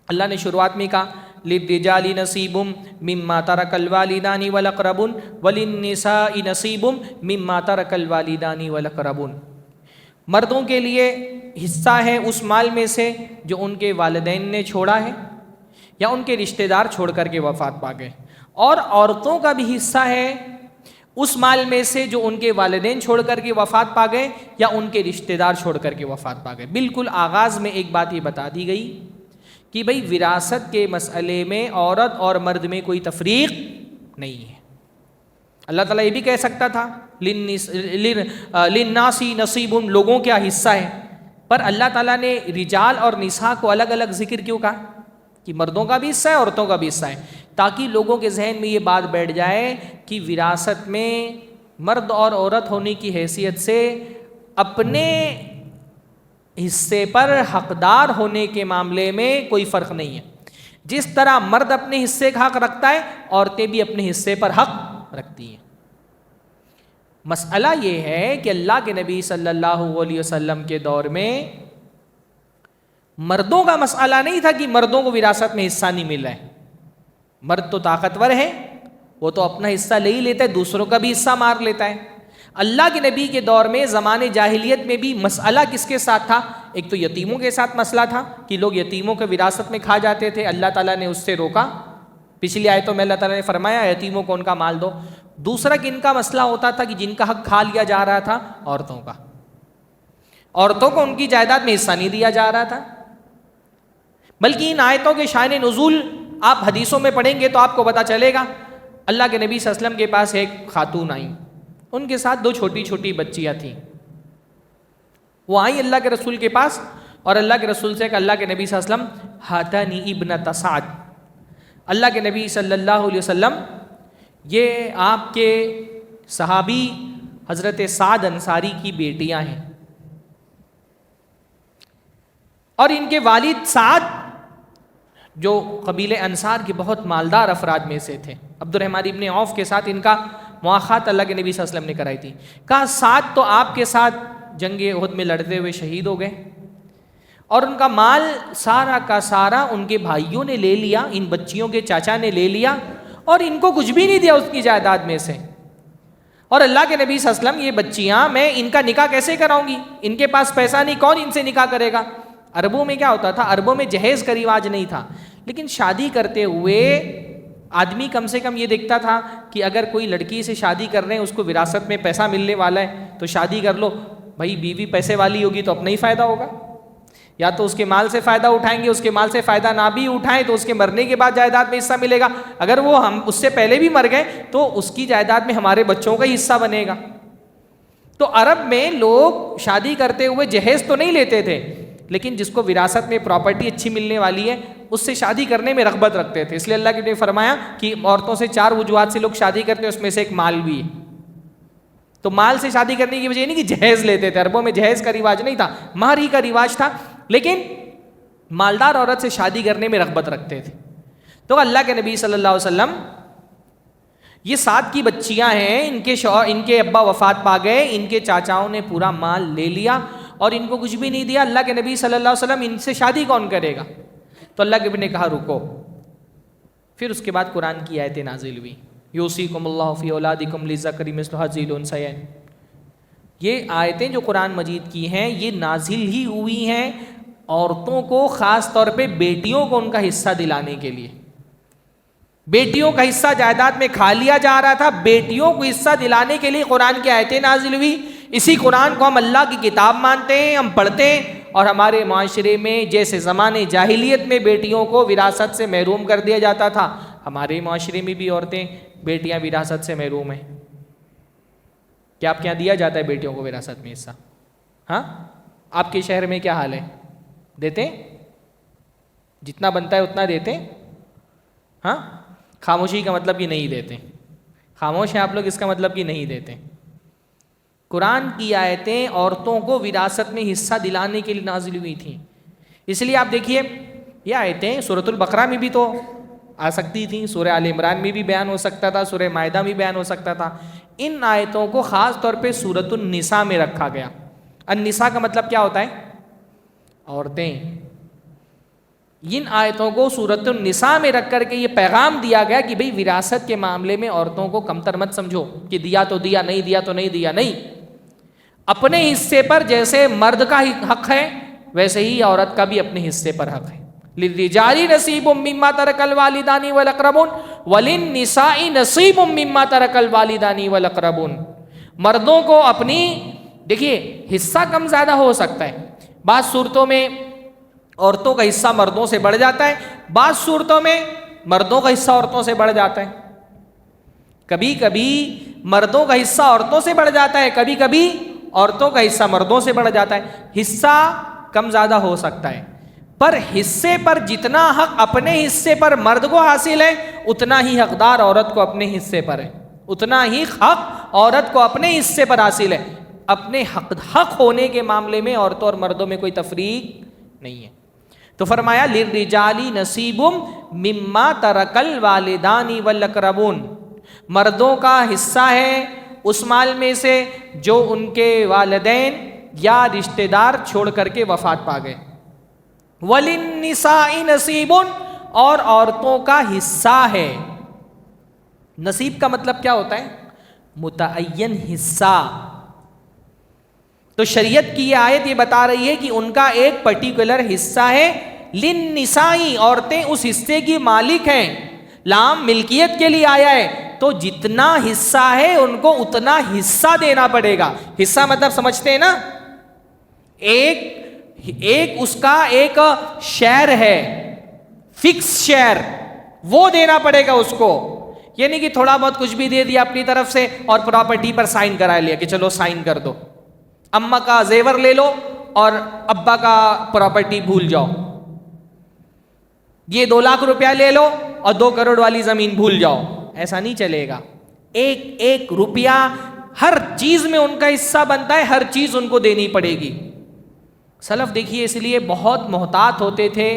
اللہ نے شروعات میں کہا للرجال نصیب مما ترک الوالدان والاقربون وللنساء نصیب مما ترک الوالدان والاقربون، مردوں کے لیے حصہ ہے اس مال میں سے جو ان کے والدین نے چھوڑا ہے یا ان کے رشتہ دار چھوڑ کر کے وفات پا گئے، اور عورتوں کا بھی حصہ ہے اس مال میں سے جو ان کے والدین چھوڑ کر کے وفات پا گئے یا ان کے رشتہ دار چھوڑ کر کے وفات پا گئے. بالکل آغاز میں ایک بات یہ بتا دی گئی کہ بھئی وراثت کے مسئلے میں عورت اور مرد میں کوئی تفریق نہیں ہے. اللہ تعالیٰ یہ بھی کہہ سکتا تھا للناس نصیب، لوگوں کیا حصہ ہے، پر اللہ تعالیٰ نے رجال اور نساء کو الگ الگ ذکر کیوں کہا کہ مردوں کا بھی حصہ ہے عورتوں کا بھی حصہ ہے، تاکہ لوگوں کے ذہن میں یہ بات بیٹھ جائے کہ وراثت میں مرد اور عورت ہونے کی حیثیت سے اپنے حصے پر حقدار ہونے کے معاملے میں کوئی فرق نہیں ہے. جس طرح مرد اپنے حصے کا حق رکھتا ہے عورتیں بھی اپنے حصے پر حق رکھتی ہیں. مسئلہ یہ ہے کہ اللہ کے نبی صلی اللہ علیہ وسلم کے دور میں مردوں کا مسئلہ نہیں تھا کہ مردوں کو وراثت میں حصہ نہیں مل رہا ہے. مرد تو طاقتور ہے، وہ تو اپنا حصہ لے ہی لیتا ہے، دوسروں کا بھی حصہ مار لیتا ہے. اللہ کے نبی کے دور میں زمانے جاہلیت میں بھی مسئلہ کس کے ساتھ تھا؟ ایک تو یتیموں کے ساتھ مسئلہ تھا کہ لوگ یتیموں کے وراثت میں کھا جاتے تھے، اللہ تعالیٰ نے اس سے روکا. پچھلی آیتوں میں اللہ تعالیٰ نے فرمایا یتیموں کو ان کا مال دو. دوسرا کن کا مسئلہ ہوتا تھا کہ جن کا حق کھا لیا جا رہا تھا؟ عورتوں کا. عورتوں کو ان کی جائیداد میں حصہ نہیں دیا جا رہا تھا. بلکہ ان آیتوں کے شان نزول آپ حدیثوں میں پڑھیں گے تو آپ کو پتہ چلے گا. اللہ کے نبی صلی اللہ علیہ وسلم کے پاس ایک خاتون آئیں، ان کے ساتھ 2 چھوٹی چھوٹی بچیاں تھیں. وہ آئیں اللہ کے رسول کے پاس اور اللہ کے رسول سے کہ اللہ کے نبی صلی اللہ علیہ وسلم ہاتانی ابنۃ سعد، اللہ کے نبی صلی اللہ علیہ وسلم یہ آپ کے صحابی حضرت سعد انصاری کی بیٹیاں ہیں، اور ان کے والد سعد جو قبیلہ انصار کے بہت مالدار افراد میں سے تھے. عبد الرحمن ابن عوف کے ساتھ ان کا مواخات اللہ کے نبی صلی اللہ علیہ وسلم نے کرائی تھی. کہا سعد تو آپ کے ساتھ جنگ احد میں لڑتے ہوئے شہید ہو گئے، اور ان کا مال سارا کا سارا ان کے بھائیوں نے لے لیا، ان بچیوں کے چاچا نے لے لیا، اور ان کو کچھ بھی نہیں دیا اس کی جائیداد میں سے. اور اللہ کے نبی صلی اللہ علیہ وسلم یہ بچیاں میں ان کا نکاح کیسے کراؤں گی, ان کے پاس پیسہ نہیں, کون ان سے نکاح کرے گا. عربوں میں کیا ہوتا تھا, عربوں میں جہیز کا رواج نہیں تھا, لیکن شادی کرتے ہوئے آدمی کم سے کم یہ دیکھتا تھا کہ اگر کوئی لڑکی سے شادی کر رہے ہیں, اس کو وراثت میں پیسہ ملنے والا ہے تو شادی کر لو. بھائی بیوی پیسے والی ہوگی تو اپنا ہی فائدہ ہوگا, یا تو اس کے مال سے فائدہ اٹھائیں گے, اس کے مال سے فائدہ نہ بھی اٹھائیں تو اس کے مرنے کے بعد جائیداد میں حصہ ملے گا. اگر وہ ہم اس سے پہلے بھی مر گئے تو اس کی جائیداد میں ہمارے بچوں کا ہی حصہ بنے گا. تو عرب میں لوگ شادی کرتے ہوئے جہیز تو نہیں لیتے تھے, لیکن جس کو وراثت میں پراپرٹی اچھی ملنے والی ہے اس سے شادی کرنے میں رغبت رکھتے تھے. اس لیے اللہ نے فرمایا کہ عورتوں سے 4 وجوہات سے لوگ شادی کرتے ہیں, اس میں سے ایک مال بھی ہے. تو مال سے شادی کرنے کی وجہ نہیں کہ جہیز لیتے تھے, عربوں میں جہیز کا رواج نہیں تھا, مہر ہی کا رواج تھا, لیکن مالدار عورت سے شادی کرنے میں رغبت رکھتے تھے. تو اللہ کے نبی صلی اللہ علیہ وسلم, یہ 7 کی بچیاں ہیں, ان کے ابا وفات پا گئے, ان کے چاچاؤں نے پورا مال لے لیا اور ان کو کچھ بھی نہیں دیا. اللہ کے نبی صلی اللہ علیہ وسلم ان سے شادی کون کرے گا؟ تو اللہ کے نبی نے کہا رکو. پھر اس کے بعد قرآن کی آیتیں نازل ہوئی, یوصیکم اللہ فی اولادکم للذکر مثل حظ الانثیین. یہ آیتیں جو قرآن مجید کی ہیں یہ نازل ہی ہوئی ہیں عورتوں کو, خاص طور پہ بیٹیوں کو ان کا حصہ دلانے کے لیے. بیٹیوں کا حصہ جائیداد میں کھا لیا جا رہا تھا, بیٹیوں کو حصہ دلانے کے لیے قرآن کی آیتیں نازل ہوئی. اسی قرآن کو ہم اللہ کی کتاب مانتے ہیں, ہم پڑھتے ہیں, اور ہمارے معاشرے میں جیسے زمانے جاہلیت میں بیٹیوں کو وراثت سے محروم کر دیا جاتا تھا, ہمارے معاشرے میں بھی عورتیں, بیٹیاں وراثت سے محروم ہیں. کیا آپ کے یہاں دیا جاتا ہے بیٹیوں کو وراثت میں حصہ؟ ہاں, آپ کے شہر میں کیا حال ہے؟ دیتے ہیں؟ جتنا بنتا ہے اتنا دیتے ہیں؟ ہاں, خاموشی کا مطلب یہ نہیں دیتے, خاموش ہیں آپ لوگ, اس کا مطلب یہ نہیں دیتے. قرآن کی آیتیں عورتوں کو وراثت میں حصہ دلانے کے لیے نازل ہوئی تھیں. اس لیے آپ دیکھیے یہ آیتیں سورۃ البقرہ میں بھی تو آ سکتی تھیں, سورہ آل عمران میں بھی بیان ہو سکتا تھا, سورہ مائدہ میں بیان ہو سکتا تھا. ان آیتوں کو خاص طور پہ سورۃ النساء میں رکھا گیا. النساء کا مطلب کیا ہوتا ہے؟ عورتیں. ان آیتوں کو سورۃ النساء میں رکھ کر کے یہ پیغام دیا گیا کہ بھئی وراثت کے معاملے میں عورتوں کو کمتر مت سمجھو کہ دیا تو دیا, نہیں دیا تو نہیں دیا. نہیں, اپنے حصے پر جیسے مرد کا حق ہے ویسے ہی عورت کا بھی اپنے حصے پر حق ہے. للرجال نصیب مما ترک الوالدان والاقربون وللنساء نصیب مما ترک الوالدان والاقربون. مردوں کو اپنی, دیکھیے حصہ کم زیادہ ہو سکتا ہے, بعض صورتوں میں عورتوں کا حصہ مردوں سے بڑھ جاتا ہے, بعض صورتوں میں مردوں کا حصہ عورتوں سے بڑھ جاتا ہے. کبھی کبھی مردوں کا حصہ عورتوں سے بڑھ جاتا ہے, کبھی کبھی عورتوں کا حصہ مردوں سے بڑھ جاتا ہے. حصہ کم زیادہ ہو سکتا ہے, پر حصے پر جتنا حق اپنے حصے پر مرد کو حاصل ہے اتنا ہی حقدار عورت کو اپنے حصے پر ہے, اتنا ہی حق عورت کو اپنے حصے پر حاصل ہے. اپنے حق ہونے کے معاملے میں عورتوں اور مردوں میں کوئی تفریق نہیں ہے. تو فرمایا للرجال نصیب مما ترک الوالدان والاقربون. مردوں کا حصہ ہے اس مال میں سے جو ان کے والدین یا رشتہ دار چھوڑ کر کے وفات پا گئے. وللنساء نصیب, اور عورتوں کا حصہ ہے. نصیب کا مطلب کیا ہوتا ہے؟ متعین حصہ. تو شریعت کی یہ آیت یہ بتا رہی ہے کہ ان کا ایک پرٹیکولر حصہ ہے. للنساء, عورتیں اس حصے کی مالک ہیں. لام ملکیت کے لیے آیا ہے, تو جتنا حصہ ہے ان کو اتنا حصہ دینا پڑے گا. حصہ مطلب سمجھتے ہیں نا, ایک اس کا ایک شیئر ہے, فکس شیئر, وہ دینا پڑے گا اس کو. یہ نہیں کہ تھوڑا بہت کچھ بھی دے دیا اپنی طرف سے اور پراپرٹی پر سائن کرا لیا کہ چلو سائن کر دو, اماں کا زیور لے لو اور ابا کا پراپرٹی بھول جاؤ, یہ 2 لاکھ روپیہ لے لو اور 2 کروڑ والی زمین بھول جاؤ. ایسا نہیں چلے گا. ایک روپیہ ہر چیز میں ان کا حصہ بنتا ہے, ہر چیز ان کو دینی پڑے گی. سلف دیکھیے اس لیے بہت محتاط ہوتے تھے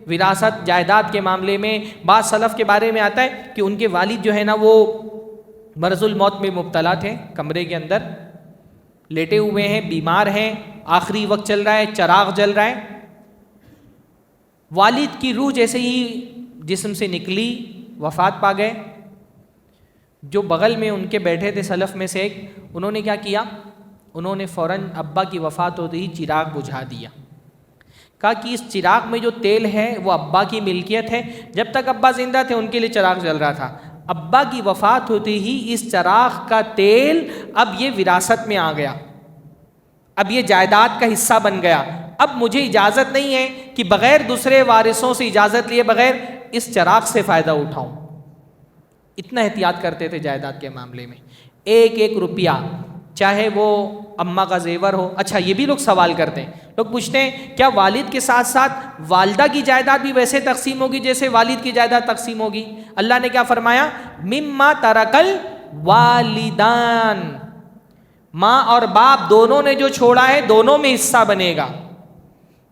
وراثت جائیداد کے معاملے میں. بعض سلف کے بارے میں آتا ہے کہ ان کے والد جو ہے نا وہ مرض الموت میں مبتلا تھے, کمرے کے اندر لیٹے ہوئے ہیں, بیمار ہیں, آخری وقت چل رہا ہے, چراغ جل رہا ہے. والد کی روح جیسے ہی جسم سے نکلی وفات پا گئے. جو بغل میں ان کے بیٹھے تھے سلف میں سے ایک، انہوں نے کیا کیا، انہوں نے فوراً ابا کی وفات ہوتے ہی چراغ بجھا دیا، کہا کہ اس چراغ میں جو تیل ہے وہ ابا کی ملکیت ہے، جب تک ابا زندہ تھے ان کے لیے چراغ جل رہا تھا، ابا کی وفات ہوتے ہی اس چراغ کا تیل اب یہ وراثت میں آ گیا، اب یہ جائیداد کا حصہ بن گیا، اب مجھے اجازت نہیں ہے کہ بغیر دوسرے وارثوں سے اجازت لیے بغیر اس چراغ سے فائدہ اٹھاؤں۔ اتنا احتیاط کرتے تھے جائیداد کے معاملے میں، ایک ایک روپیہ، چاہے وہ اماں کا زیور ہو۔ اچھا یہ بھی لوگ سوال کرتے ہیں، لوگ پوچھتے ہیں کیا والد کے ساتھ ساتھ والدہ کی جائیداد بھی ویسے تقسیم ہوگی جیسے والد کی جائیداد تقسیم ہوگی؟ اللہ نے کیا فرمایا، مما ترکل والدان، ماں اور باپ دونوں نے جو چھوڑا ہے دونوں میں حصہ بنے گا،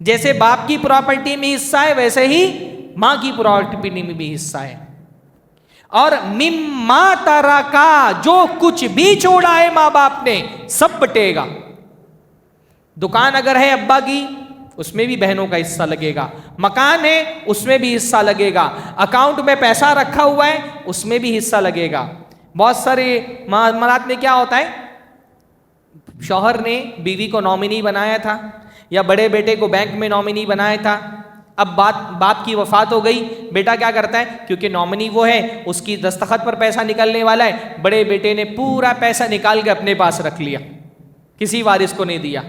جیسے باپ کی پراپرٹی میں حصہ ہے ویسے ہی ماں کی پراپرٹی میں بھی حصہ ہے۔ اور مما ترکا، جو کچھ بھی چھوڑا ہے ماں باپ نے سب بٹے گا۔ دکان اگر ہے ابا کی اس میں بھی بہنوں کا حصہ لگے گا، مکان ہے اس میں بھی حصہ لگے گا، اکاؤنٹ میں پیسہ رکھا ہوا ہے اس میں بھی حصہ لگے گا۔ بہت سارے معاملات میں کیا ہوتا ہے، شوہر نے بیوی کو نامنی بنایا تھا یا بڑے بیٹے کو بینک میں نامنی بنایا تھا، اب باپ کی وفات ہو گئی، بیٹا کیا کرتا ہے، کیونکہ نامنی وہ ہے اس کی دستخط پر پیسہ نکلنے والا ہے، بڑے بیٹے نے پورا پیسہ نکال کے اپنے پاس رکھ لیا، کسی وارث کو نہیں دیا۔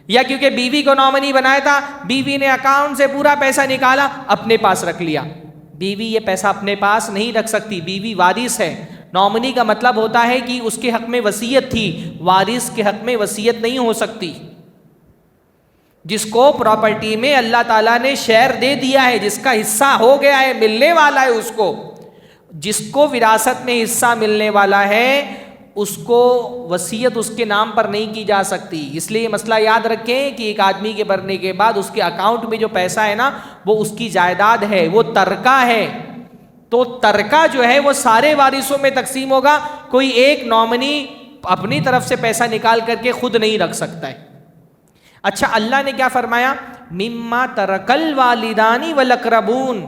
یا کیونکہ بیوی کو نامنی بنایا تھا، بیوی نے اکاؤنٹ سے پورا پیسہ نکالا اپنے پاس رکھ لیا۔ بیوی یہ پیسہ اپنے پاس نہیں رکھ سکتی، بیوی وارث ہے۔ نامنی کا مطلب ہوتا ہے کہ اس کے حق میں وصیت تھی، وارث کے حق میں وصیت نہیں ہو سکتی۔ جس کو پراپرٹی میں اللہ تعالیٰ نے شیئر دے دیا ہے، جس کا حصہ ہو گیا ہے، ملنے والا ہے، اس کو، جس کو وراثت میں حصہ ملنے والا ہے اس کو وصیت اس کے نام پر نہیں کی جا سکتی۔ اس لیے یہ مسئلہ یاد رکھیں کہ ایک آدمی کے مرنے کے بعد اس کے اکاؤنٹ میں جو پیسہ ہے نا وہ اس کی جائیداد ہے، وہ ترکہ ہے، تو ترکہ جو ہے وہ سارے وارثوں میں تقسیم ہوگا، کوئی ایک نامنی اپنی طرف سے پیسہ نکال کر کے خود نہیں رکھ سکتا ہے۔ اچھا اللہ نے کیا فرمایا، مما ترکل والدانی والاقربون،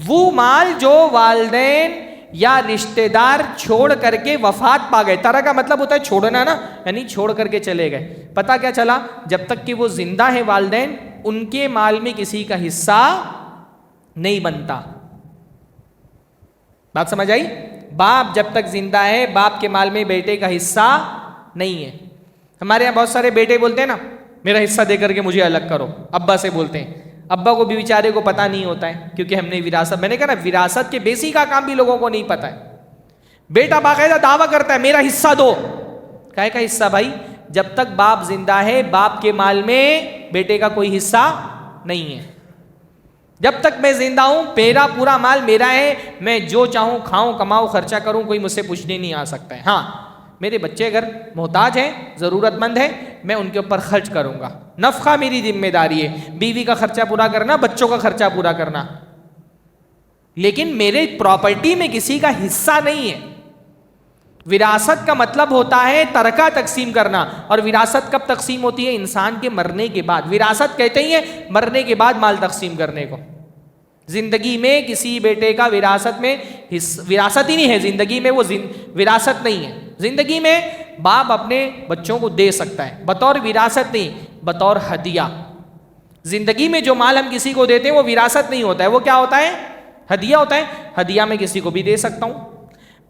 وہ مال جو والدین یا رشتہ دار چھوڑ کر کے وفات پا گئے، ترک کا مطلب ہوتا ہے چھوڑنا نا، یعنی چھوڑ کر کے چلے گئے۔ پتہ کیا چلا، جب تک کہ وہ زندہ ہیں والدین ان کے مال میں کسی کا حصہ نہیں بنتا۔ بات سمجھ آئی؟ باپ جب تک زندہ ہے باپ کے مال میں بیٹے کا حصہ نہیں ہے۔ ہمارے یہاں بہت سارے بیٹے بولتے ہیں نا میرا حصہ دے کر کے مجھے الگ کرو، ابا سے بولتے ہیں، ابا کو بھی بیچارے کو پتہ نہیں ہوتا ہے کیونکہ ہم نے وراثت، میں نے کہا نا وراثت کے بیسک کا کام بھی لوگوں کو نہیں پتہ ہے۔ بیٹا باقاعدہ دعویٰ کرتا ہے میرا حصہ دو، کہے کا حصہ بھائی، جب تک باپ زندہ ہے باپ کے مال میں بیٹے کا کوئی حصہ نہیں ہے۔ جب تک میں زندہ ہوں میرا پورا مال میرا ہے، میں جو چاہوں کھاؤں کماؤں خرچہ کروں، کوئی مجھ سے پوچھنے نہیں آ سکتا ہے۔ ہاں میرے بچے اگر محتاج ہیں ضرورت مند ہیں میں ان کے اوپر خرچ کروں گا، نفقہ میری ذمہ داری ہے، بیوی کا خرچہ پورا کرنا، بچوں کا خرچہ پورا کرنا، لیکن میرے پراپرٹی میں کسی کا حصہ نہیں ہے۔ وراثت کا مطلب ہوتا ہے ترکہ تقسیم کرنا، اور وراثت کب تقسیم ہوتی ہے؟ انسان کے مرنے کے بعد۔ وراثت کہتے ہی ہیں مرنے کے بعد مال تقسیم کرنے کو۔ زندگی میں کسی بیٹے کا وراثت میں وراثت ہی نہیں ہے، زندگی میں وہ وراثت نہیں ہے۔ زندگی میں باپ اپنے بچوں کو دے سکتا ہے بطور وراثت نہیں، بطور ہدیہ۔ زندگی میں جو مال ہم کسی کو دیتے ہیں وہ وراثت نہیں ہوتا ہے، وہ کیا ہوتا ہے؟ ہدیہ ہوتا ہے۔ ہدیہ میں کسی کو بھی دے سکتا ہوں،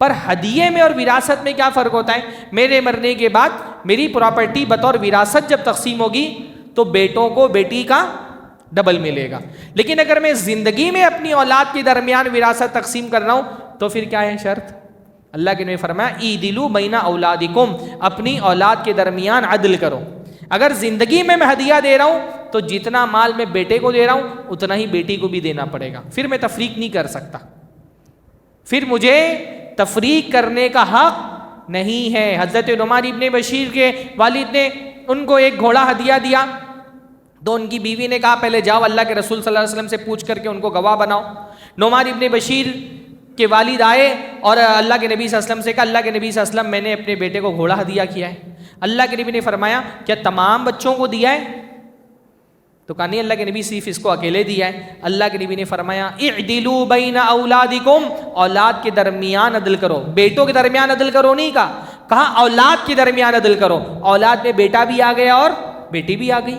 پر ہدیے میں اور وراثت میں کیا فرق ہوتا ہے؟ میرے مرنے کے بعد میری پراپرٹی بطور وراثت جب تقسیم ہوگی تو بیٹوں کو بیٹی کا ڈبل ملے گا، لیکن اگر میں زندگی میں اپنی اولاد کے درمیان وراثت تقسیم کر رہا ہوں تو پھر کیا ہے شرط؟ اللہ کے نبی فرمایا اعدلوا بین اولادکم، اپنی اولاد کے درمیان عدل کرو۔ اگر زندگی میں ہدیہ دے رہا ہوں تو جتنا مال میں بیٹے کو دے رہا ہوں اتنا ہی بیٹی کو بھی دینا پڑے گا، پھر میں تفریق نہیں کر سکتا، پھر مجھے تفریق کرنے کا حق نہیں ہے۔ حضرت نعمان ابن بشیر کے والد نے ان کو ایک گھوڑا ہدیہ دیا تو ان کی بیوی نے کہا پہلے جاؤ اللہ کے رسول صلی اللہ علیہ وسلم سے پوچھ کر کے ان کو گواہ بناؤ۔ نعمان ابن بشیر کے والد آئے اور اللہ کے نبی صلی اللہ علیہ وسلم سے کہا اللہ کے نبی صلی اللہ علیہ وسلم میں نے اپنے بیٹے کو گھوڑا ہدیہ کیا ہے۔ اللہ کے نبی نے فرمایا کیا تمام بچوں کو دیا ہے؟ تو کہا نہیں اللہ کے نبی صرف اس کو اکیلے دیا ہے. اللہ کے نبی نے فرمایا اعدلوا بین اولادکم، اولاد کے درمیان عدل کرو. بیٹوں کے درمیان عدل کرو نہیں کہا اولاد کے درمیان عدل کرو. اولاد میں بیٹا بھی آ گیا اور بیٹی بھی آ گئی.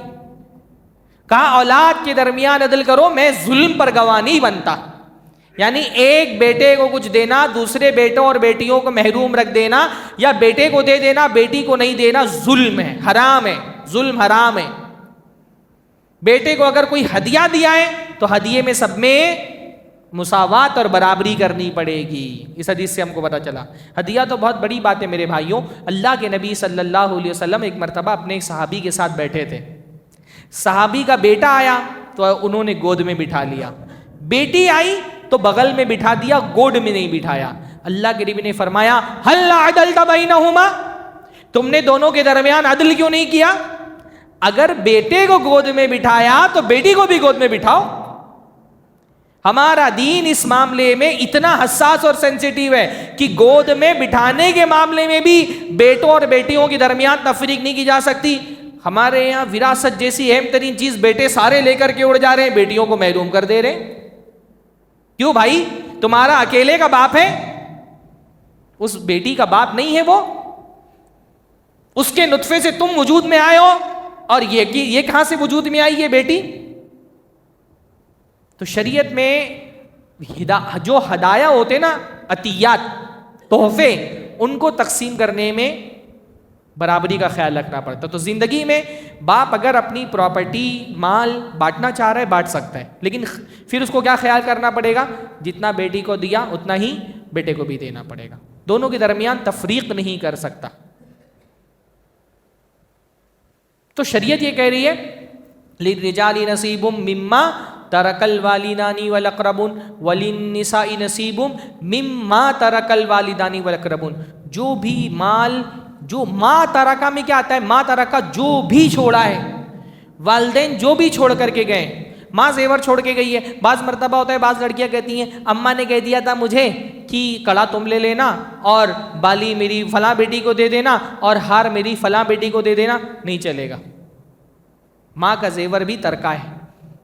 کہا اولاد کے درمیان عدل کرو، میں ظلم پر گواہ نہیں بنتا. یعنی ایک بیٹے کو کچھ دینا، دوسرے بیٹوں اور بیٹیوں کو محروم رکھ دینا، یا بیٹے کو دے دینا بیٹی کو نہیں دینا، ظلم ہے، حرام ہے. ظلم حرام ہے. بیٹے کو اگر کوئی ہدیہ دیا ہے تو ہدیے میں سب میں مساوات اور برابری کرنی پڑے گی. اس حدیث سے ہم کو پتہ چلا ہدیہ تو بہت بڑی بات ہے میرے بھائیوں. اللہ کے نبی صلی اللہ علیہ وسلم ایک مرتبہ اپنے ایک صحابی کے ساتھ بیٹھے تھے. صحابی کا بیٹا آیا تو انہوں نے گود میں بٹھا لیا. بیٹی آئی تو بغل میں بٹھا دیا، گود میں نہیں بٹھایا. اللہ کے نبی نے فرمایا ہل عدلت بینہما، تم نے دونوں کے درمیان عدل کیوں نہیں کیا؟ اگر بیٹے کو گود میں بٹھایا تو بیٹی کو بھی گود میں بٹھاؤ. ہمارا دین اس معاملے میں اتنا حساس اور سینسیٹیو ہے کہ گود میں بٹھانے کے معاملے میں بھی بیٹوں اور بیٹیوں کے درمیان تفریق نہیں کی جا سکتی. ہمارے یہاں وراثت جیسی اہم ترین چیز بیٹے سارے لے کر کے اڑ جا رہے ہیں، بیٹیوں کو محروم کر دے رہے ہیں. کیوں بھائی؟ تمہارا اکیلے کا باپ ہے، اس بیٹی کا باپ نہیں ہے وہ. اس کے نطفے سے تم وجود میں آئے ہو، اور یہ کہاں سے وجود میں آئی یہ بیٹی؟ تو شریعت میں جو ہدایہ ہوتے نا، عطیات، تحفے، ان کو تقسیم کرنے میں برابری کا خیال رکھنا پڑتا. تو زندگی میں باپ اگر اپنی پراپرٹی مال بانٹنا چاہ رہا ہے بانٹ سکتا ہے، لیکن پھر اس کو کیا خیال کرنا پڑے گا؟ جتنا بیٹی کو دیا اتنا ہی بیٹے کو بھی دینا پڑے گا. دونوں کے درمیان تفریق نہیں کر سکتا. تو شریعت یہ کہہ رہی ہے للرجال نصیب مما ترک الوالدان والاقربون وللنساء نصیب مما ترک الوالدان والاقربون. جو بھی مال، جو ما ترکا میں کیا آتا ہے؟ ما ترکا جو بھی چھوڑا ہے، والدین جو بھی چھوڑ کر کے گئے. ماں زیور چھوڑ کے گئی ہے. بعض مرتبہ ہوتا ہے بعض لڑکیاں کہتی ہیں اماں نے کہہ دیا تھا مجھے کہ کڑا تم لے لینا اور بالی میری فلاں بیٹی کو دے دینا اور ہار میری فلاں بیٹی کو دے دینا. نہیں چلے گا. ماں کا زیور بھی ترکہ ہے،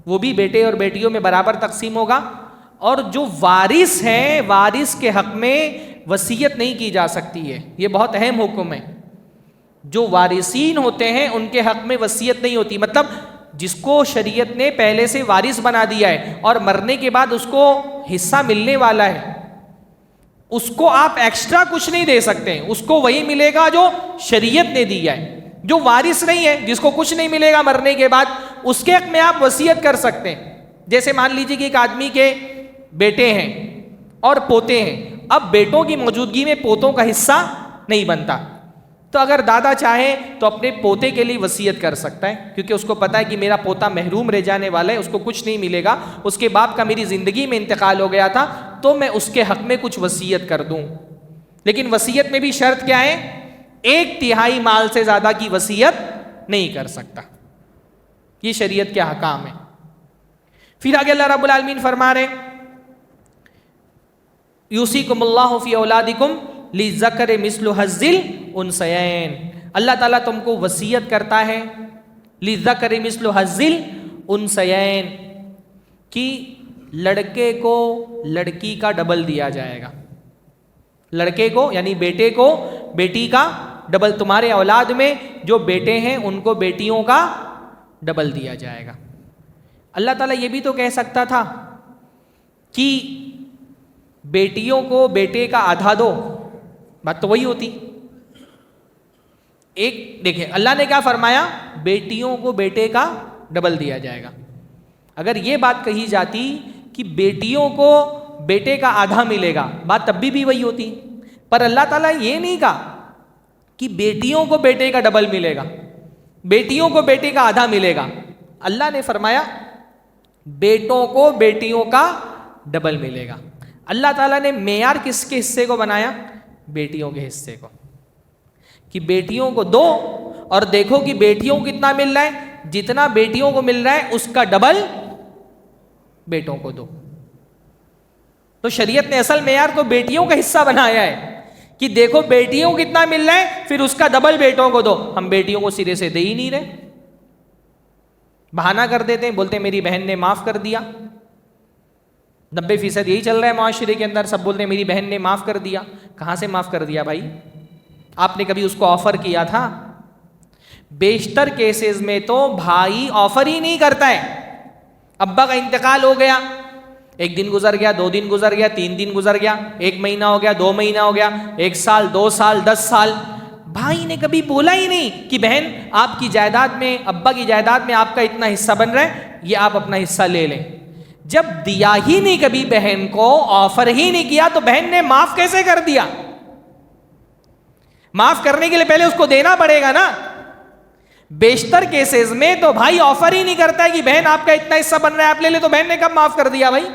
وہ بھی بیٹے اور بیٹیوں میں برابر تقسیم ہوگا. اور جو وارث ہیں، وارث کے حق میں وصیت نہیں کی جا سکتی ہے. یہ بہت اہم حکم ہے. جو وارثین ہوتے ہیں ان کے حق میں وصیت نہیں ہوتی. مطلب جس کو شریعت نے پہلے سے وارث بنا دیا ہے اور مرنے کے بعد اس کو حصہ ملنے والا ہے، اس کو آپ ایکسٹرا کچھ نہیں دے سکتے. اس کو وہی ملے گا جو شریعت نے دیا ہے. جو وارث نہیں ہے، جس کو کچھ نہیں ملے گا مرنے کے بعد، اس کے حق میں آپ وصیت کر سکتے ہیں. جیسے مان لیجیے کہ ایک آدمی کے بیٹے ہیں اور پوتے ہیں. اب بیٹوں کی موجودگی میں پوتوں کا حصہ نہیں بنتا، تو اگر دادا چاہے تو اپنے پوتے کے لیے وصیت کر سکتا ہے، کیونکہ اس کو پتا ہے کہ میرا پوتا محروم رہ جانے والا ہے، اس کو کچھ نہیں ملے گا، اس کے باپ کا میری زندگی میں انتقال ہو گیا تھا، تو میں اس کے حق میں کچھ وصیت کر دوں. لیکن وصیت میں بھی شرط کیا ہے؟ 1/3 مال سے زیادہ کی وصیت نہیں کر سکتا. یہ شریعت کے احکام ہے. پھر آگے اللہ رب العالمین فرما رہے یوصیکم اللہ فی اولادکم للذکر مثل حظ الانثیین. اللہ تعالیٰ تم کو وصیت کرتا ہے للذکر مثل حظ الانثیین کہ لڑکے کو لڑکی کا ڈبل دیا جائے گا. لڑکے کو یعنی بیٹے کو بیٹی کا ڈبل. تمہارے اولاد میں جو بیٹے ہیں ان کو بیٹیوں کا ڈبل دیا جائے گا. اللہ تعالیٰ یہ بھی تو کہہ سکتا تھا کہ بیٹیوں کو بیٹے کا آدھا دو، بات تو وہی ہوتی. ایک دیکھیں اللہ نے کیا فرمایا؟ بیٹیوں کو بیٹے کا ڈبل دیا جائے گا. اگر یہ بات کہی جاتی کہ بیٹیوں کو بیٹے کا آدھا ملے گا، بات تب بھی وہی ہوتی. پر اللہ تعالیٰ یہ نہیں کہا کہ بیٹیوں کو بیٹے کا ڈبل ملے گا، بیٹیوں کو بیٹے کا آدھا ملے گا. اللہ نے فرمایا بیٹوں کو بیٹیوں کا ڈبل ملے گا. اللہ تعالیٰ نے معیار کس کے حصے کو بنایا؟ بیٹیوں کے حصے کو، کہ بیٹیوں کو دو اور دیکھو کہ بیٹیوں کو کتنا مل رہا ہے. جتنا بیٹیوں کو مل رہا ہے اس کا ڈبل بیٹوں کو دو. تو شریعت نے اصل معیار تو بیٹیوں کا حصہ بنایا ہے کہ دیکھو بیٹیوں کو کتنا مل رہا ہے، پھر اس کا ڈبل بیٹوں کو دو. ہم بیٹیوں کو سرے سے دے ہی نہیں رہے. بہانہ کر دیتے ہیں، بولتے ہیں میری بہن نے معاف کر دیا. 90% یہی چل رہا ہے معاشرے کے اندر، سب بولتے ہیں میری بہن نے معاف کر دیا. کہاں سے معاف کر دیا بھائی؟ آپ نے کبھی اس کو آفر کیا تھا؟ بیشتر کیسز میں تو بھائی آفر ہی نہیں کرتا ہے. ابا کا انتقال ہو گیا، 1 دن گزر گیا، 2 دن گزر گیا، 3 دن گزر گیا، 1 مہینہ ہو گیا، 2 مہینہ ہو گیا، 1 سال، 2 سال، 10 سال، بھائی نے کبھی بولا ہی نہیں کہ بہن آپ کی جائیداد میں، ابا کی جائیداد میں آپ کا اتنا حصہ بن رہا ہے، یہ آپ اپنا حصہ لے لیں. جب دیا ہی نہیں کبھی بہن کو، آفر ہی نہیں کیا، تو بہن نے معاف کیسے کر دیا؟ معاف کرنے کے لیے پہلے اس کو دینا پڑے گا نا. بیشتر کیسز میں تو بھائی آفر ہی نہیں کرتا ہے کہ بہن آپ کا اتنا حصہ بن رہا ہے آپ لے لیں، تو بہن نے کب معاف کر دیا بھائی؟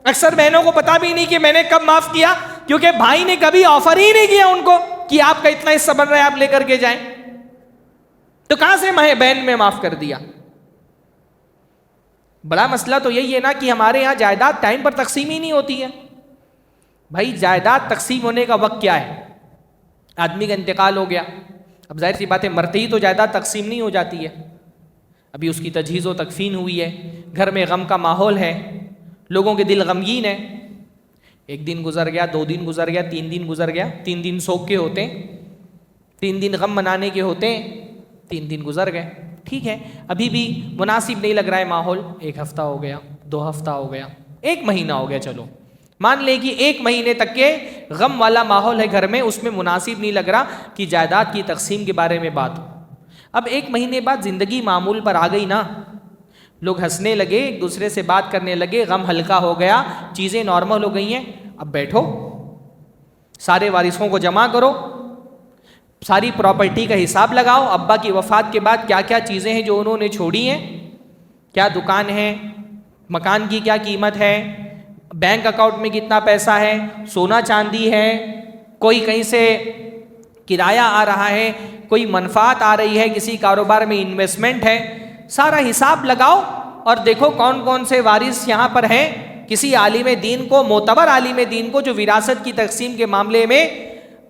اکثر بہنوں کو پتا بھی نہیں کہ میں نے کب معاف کیا، کیونکہ بھائی نے کبھی آفر ہی نہیں کیا ان کو کہ آپ کا اتنا حصہ بن رہا ہے آپ لے کر کے جائیں. تو کہاں سے بہن میں معاف کر دیا؟ بڑا مسئلہ تو یہی ہے نا کہ ہمارے یہاں جائیداد ٹائم پر تقسیم ہی نہیں ہوتی ہے. بھائی جائیداد تقسیم ہونے کا وقت کیا ہے؟ آدمی کا انتقال ہو گیا، اب ظاہر سی بات ہے مرتے ہی تو جائیداد تقسیم نہیں ہو جاتی ہے. ابھی اس کی تجہیز و تکفین ہوئی ہے، گھر میں غم کا ماحول ہے، لوگوں کے دل غمگین ہیں. 1 دن گزر گیا، 2 دن گزر گیا، 3 دن گزر گیا، 3 دن سوگ کے ہوتے ہیں، 3 دن غم منانے کے ہوتے ہیں، 3 دن گزر گئے. ٹھیک ہے، ابھی بھی مناسب نہیں لگ رہا ہے ماحول، 1 ہفتہ ہو گیا، 2 ہفتہ ہو گیا، 1 مہینہ ہو گیا، چلو مان لیں کہ 1 مہینے تک کے غم والا ماحول ہے گھر میں، اس میں مناسب نہیں لگ رہا کہ جائیداد کی تقسیم کے بارے میں بات ہو. اب 1 مہینے بعد زندگی معمول پر آ گئی نا، لوگ ہنسنے لگے، ایک دوسرے سے بات کرنے لگے، غم ہلکا ہو گیا، چیزیں نارمل ہو گئی ہیں. اب بیٹھو، سارے وارثوں کو جمع کرو، ساری پراپرٹی کا حساب لگاؤ. ابا کی وفات کے بعد کیا کیا چیزیں ہیں جو انہوں نے چھوڑی ہیں، کیا دکان ہے، مکان کی کیا قیمت ہے، بینک اکاؤنٹ میں کتنا پیسہ ہے، سونا چاندی ہے، کوئی کہیں سے کرایہ آ رہا ہے، کوئی منفعت آ رہی ہے، کسی کاروبار میں انویسٹمنٹ ہے. سارا حساب لگاؤ اور دیکھو کون کون سے وارث یہاں پر ہیں. کسی عالم دین کو، معتبر عالم دین کو جو وراثت کی تقسیم کے معاملے میں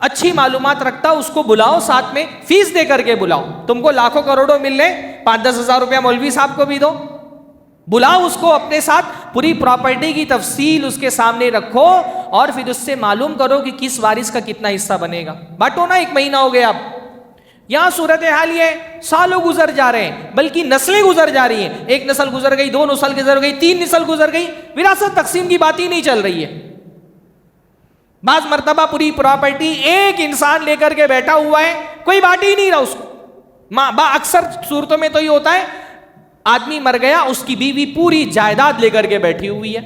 اچھی معلومات رکھتا، اس کو بلاؤ، ساتھ میں فیس دے کر کے بلاؤ. تم کو لاکھوں کروڑوں مل رہے، 5-10 ہزار روپیہ مولوی صاحب کو بھی دو، بلاؤ اس کو اپنے ساتھ، پوری پراپرٹی کی تفصیل اس کے سامنے رکھو اور پھر اس سے معلوم کرو کہ کس وارث کا کتنا حصہ بنے گا. بانٹو نا. 1 مہینہ ہو گیا، اب یہاں صورتحال یہ سالوں گزر جا رہے ہیں، بلکہ نسلیں گزر جا رہی ہیں. 1 نسل گزر گئی، 2 نسل گزر گئی، 3 نسل گزر گئی، وراثت تقسیم کی بات ہی نہیں چل رہی ہے. بعض مرتبہ پوری پراپرٹی ایک انسان لے کر کے بیٹھا ہوا ہے، کوئی بات ہی نہیں رہا اس کو. اکثر صورتوں میں تو یہ ہوتا ہے، آدمی مر گیا، اس کی بیوی پوری جائیداد لے کر کے بیٹھی ہوئی ہے،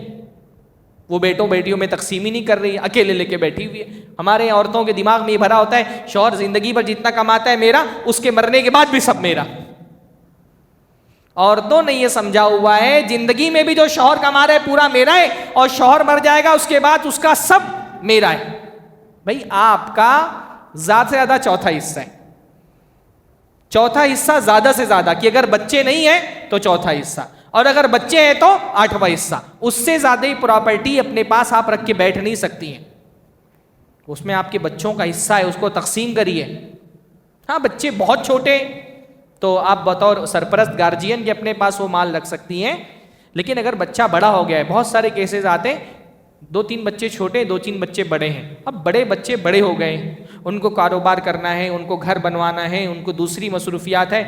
وہ بیٹوں بیٹیوں میں تقسیم ہی نہیں کر رہی ہے، اکیلے لے کے بیٹھی ہوئی ہے. ہمارے عورتوں کے دماغ میں یہ بھرا ہوتا ہے شوہر زندگی پر جتنا کماتا ہے میرا، اس کے مرنے کے بعد بھی سب میرا. عورتوں نے یہ سمجھا ہوا ہے زندگی میں بھی جو شوہر کما رہا ہے پورا میرا ہے، اور شوہر مر جائے گا اس کے بعد اس کا سب میرا ہے. بھائی آپ کا زیادہ سے زیادہ چوتھا حصہ ہے، چوتھا حصہ زیادہ سے زیادہ، کہ اگر بچے نہیں ہیں تو چوتھا حصہ، اور اگر بچے ہیں تو 8واں حصہ. اس سے زیادہ ہی پراپرٹی اپنے پاس آپ رکھ کے بیٹھ نہیں سکتی ہیں. اس میں آپ کے بچوں کا حصہ ہے، اس کو تقسیم کریے. ہاں بچے بہت چھوٹے تو آپ بطور سرپرست گارجین کے اپنے پاس وہ مال رکھ سکتی ہیں، لیکن اگر بچہ بڑا ہو گیا ہے، بہت سارے کیسز آتے ہیں 2-3 بچے چھوٹے، 2-3 بچے بڑے ہیں. اب بڑے بچے بڑے ہو گئے ہیں، ان کو کاروبار کرنا ہے، ان کو گھر بنوانا ہے، ان کو دوسری مصروفیات ہے،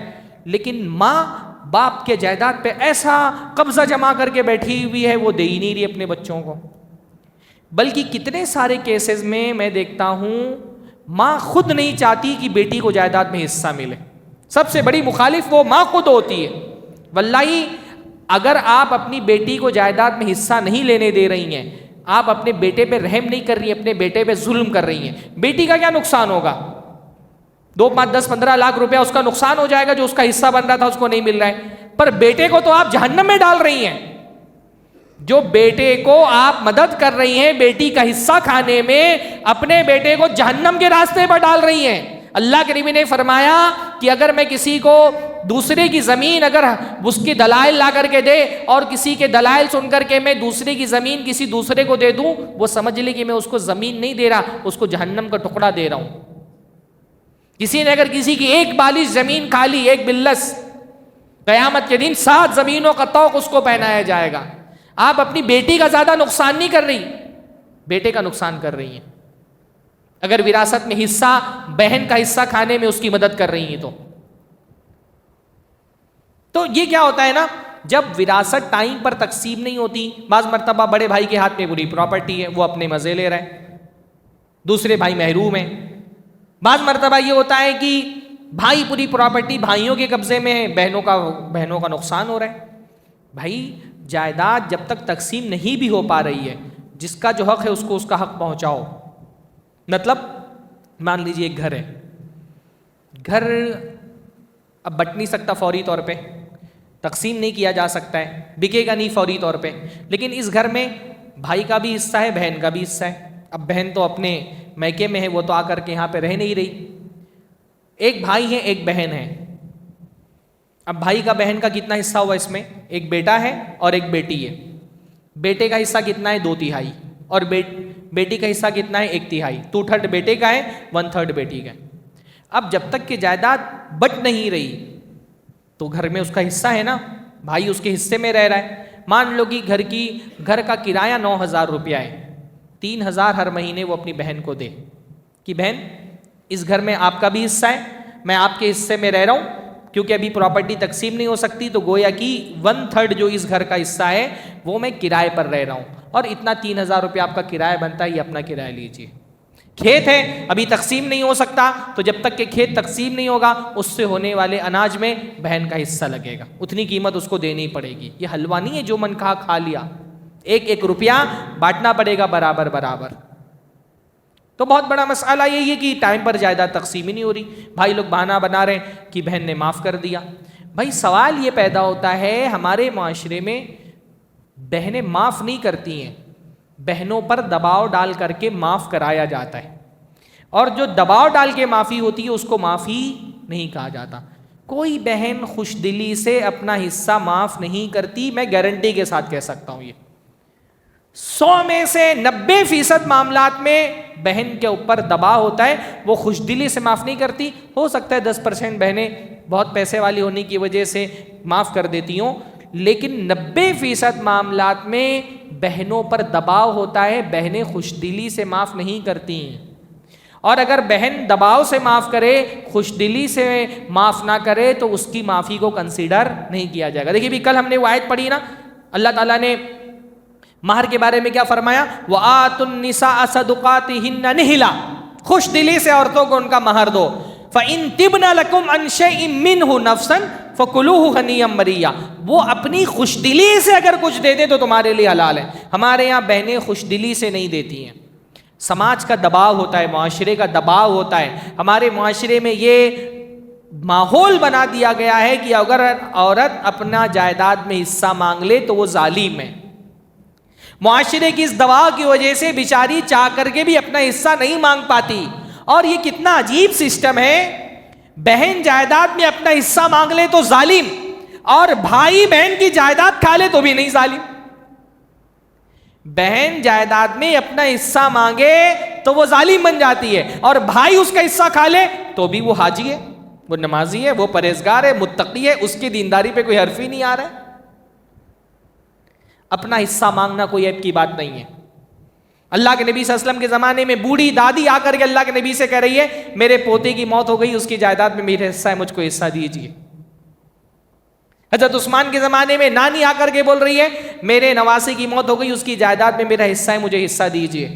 لیکن ماں باپ کے جائیداد پہ ایسا قبضہ جما کر کے بیٹھی ہوئی ہے، وہ دے ہی نہیں رہی اپنے بچوں کو. بلکہ کتنے سارے کیسز میں دیکھتا ہوں ماں خود نہیں چاہتی کہ بیٹی کو جائیداد میں حصہ ملے. سب سے بڑی مخالف وہ ماں خود ہوتی ہے. واللہ اگر آپ اپنی بیٹی کو جائیداد میں حصہ نہیں لینے دے رہی ہیں، آپ اپنے بیٹے پہ رحم نہیں کر رہی ہیں، اپنے بیٹے پہ ظلم کر رہی ہیں. بیٹی کا کیا نقصان ہوگا؟ 2, 5, 10, 15 لاکھ روپیہ اس کا نقصان ہو جائے گا، جو اس کا حصہ بن رہا تھا اس کو نہیں مل رہا ہے. پر بیٹے کو تو آپ جہنم میں ڈال رہی ہیں. جو بیٹے کو آپ مدد کر رہی ہیں بیٹی کا حصہ کھانے میں، اپنے بیٹے کو جہنم کے راستے پر ڈال رہی ہیں. اللہ کے نبی نے فرمایا کہ اگر میں کسی کو دوسرے کی زمین اگر اس کے دلائل لا کر کے دے اور کسی کے دلائل سن کر کے میں دوسرے کی زمین کسی دوسرے کو دے دوں، وہ سمجھ لے کہ میں اس کو زمین نہیں دے رہا، اس کو جہنم کا ٹکڑا دے رہا ہوں. کسی نے اگر کسی کی 1 بالش زمین کھا لی، 1 بلس، قیامت کے دن 7 زمینوں کا طوق اس کو پہنایا جائے گا. آپ اپنی بیٹی کا زیادہ نقصان نہیں کر رہی, بیٹے کا نقصان کر رہی ہیں. اگر وراثت میں حصہ, بہن کا حصہ کھانے میں اس کی مدد کر رہی ہیں تو یہ کیا ہوتا ہے نا, جب وراثت ٹائم پر تقسیم نہیں ہوتی, بعض مرتبہ بڑے بھائی کے ہاتھ میں پوری پراپرٹی ہے, وہ اپنے مزے لے رہا ہے, دوسرے بھائی محروم ہیں. بعض مرتبہ یہ ہوتا ہے کہ بھائی پوری پراپرٹی بھائیوں کے قبضے میں ہے, بہنوں کا نقصان ہو رہا ہے. بھائی جائیداد جب تک تقسیم نہیں بھی ہو پا رہی ہے, جس کا جو حق ہے اس کو اس کا حق پہنچاؤ. مطلب مان لیجیے ایک گھر ہے, گھر اب بٹ نہیں سکتا فوری طور پہ, تقسیم نہیں کیا جا سکتا ہے, بکے گا نہیں فوری طور پہ, لیکن اس گھر میں بھائی کا بھی حصہ ہے, بہن کا بھی حصہ ہے. اب بہن تو اپنے میکے میں ہے, وہ تو آ کر کے یہاں پہ رہ نہیں رہی. ایک بھائی ہے, ایک بہن ہے. اب بھائی کا بہن کا کتنا حصہ ہوا اس میں, ایک بیٹا ہے اور ایک بیٹی ہے. بیٹے کا حصہ کتنا ہے, 2/3, اور بیٹی کا حصہ کتنا ہے, 1/3. 2/3 بیٹے کا ہے, 1/3 بیٹی کا ہے. اب جب تک کہ جائیداد بٹ نہیں رہی تو گھر میں اس کا حصہ ہے نا, بھائی اس کے حصے میں رہ رہا ہے. مان لو کہ گھر کا کرایہ 9,000 روپیہ ہے, 3,000 ہر مہینے وہ اپنی بہن کو دے کہ بہن اس گھر میں آپ کا بھی حصہ ہے, میں آپ کے حصے میں رہ رہا ہوں, کیونکہ ابھی پراپرٹی تقسیم نہیں ہو سکتی, تو گویا کہ 1/3 جو اس گھر کا حصہ ہے وہ میں کرائے پر رہ رہا ہوں, اور اتنا 3,000 روپیہ آپ کا کرایہ بنتا ہے, یہ اپنا کرایہ لیجیے. کھیت ہے, ابھی تقسیم نہیں ہو سکتا, تو جب تک کہ کھیت تقسیم نہیں ہوگا اس سے ہونے والے اناج میں بہن کا حصہ لگے گا, اتنی قیمت اس کو دینی پڑے گی. یہ حلوہ نہیں ہے جو من کہا کھا لیا, 1 روپیہ بانٹنا پڑے گا برابر برابر. تو بہت بڑا مسئلہ یہی ہے کہ ٹائم پر جائیداد تقسیم ہی نہیں ہو رہی. بھائی لوگ بہانہ بنا رہے ہیں کہ بہن نے معاف کر دیا. بھائی سوال یہ پیدا ہوتا ہے, ہمارے معاشرے میں بہنیں معاف نہیں کرتی ہیں, بہنوں پر دباؤ ڈال کر کے معاف کرایا جاتا ہے, اور جو دباؤ ڈال کے معافی ہوتی ہے اس کو معافی نہیں کہا جاتا. کوئی بہن خوش دلی سے اپنا حصہ معاف نہیں کرتی, میں گارنٹی کے ساتھ کہہ سکتا ہوں. یہ 100 میں سے 90% معاملات میں بہن کے اوپر دباؤ ہوتا ہے, وہ خوش دلی سے معاف نہیں کرتی. ہو سکتا ہے 10% بہنیں بہت پیسے والی ہونے کی وجہ سے معاف کر دیتی ہوں, لیکن 90% معاملات میں بہنوں پر دباؤ ہوتا ہے, بہنیں خوش دلی سے معاف نہیں کرتی. اور اگر بہن دباؤ سے معاف کرے, خوش دلی سے معاف نہ کرے, تو اس کی معافی کو کنسیڈر نہیں کیا جائے گا. دیکھیے بھی کل ہم نے وہ آیت پڑھی نا, اللہ تعالیٰ نے مہر کے بارے میں کیا فرمایا, وَآتُوا النِّسَاءَ صَدُقَاتِهِنَّ نِحْلًا, خوش دلی سے عورتوں کو ان کا مہر دو. فَإِن تِبْنَ لَكُمْ عَنْ شَيْءٍ مِّنْهُ نَفْسًا فَكُلُوهُ هَنِيًّا مَرِيًّا, وہ اپنی خوش دلی سے اگر کچھ دے دے تو تمہارے لیے حلال ہے. ہمارے یہاں بہنیں خوش دلی سے نہیں دیتی ہیں, سماج کا دباؤ ہوتا ہے, معاشرے کا دباؤ ہوتا ہے. ہمارے معاشرے میں یہ ماحول بنا دیا گیا ہے کہ اگر عورت اپنا جائیداد میں حصہ مانگ لے تو وہ ظالم ہے. معاشرے کی اس دباؤ کی وجہ سے بیچاری چاہ کر کے بھی اپنا حصہ نہیں مانگ پاتی. اور یہ کتنا عجیب سسٹم ہے, بہن جائیداد میں اپنا حصہ مانگ لے تو ظالم, اور بھائی بہن کی جائیداد کھا لے تو بھی نہیں ظالم. بہن جائیداد میں اپنا حصہ مانگے تو وہ ظالم بن جاتی ہے, اور بھائی اس کا حصہ کھا لے تو بھی وہ حاجی ہے, وہ نمازی ہے, وہ پرہیزگار ہے, متقی ہے, اس کی دینداری پہ کوئی حرف ہی نہیں آ رہا ہے. اپنا حصہ مانگنا کوئی عیب کی بات نہیں ہے. اللہ کے نبی صلی اللہ علیہ وسلم کے زمانے میں بوڑھی دادی آ کر کے اللہ کے نبی سے کہہ رہی ہے, میرے پوتے کی موت ہو گئی, اس کی جائیداد میں میرا حصہ ہے, مجھ کو حصہ دیجیے. حضرت عثمان کے زمانے میں نانی آ کر کے بول رہی ہے, میرے نواسے کی موت ہو گئی, اس کی جائیداد میں میرا حصہ ہے, مجھے حصہ دیجیے.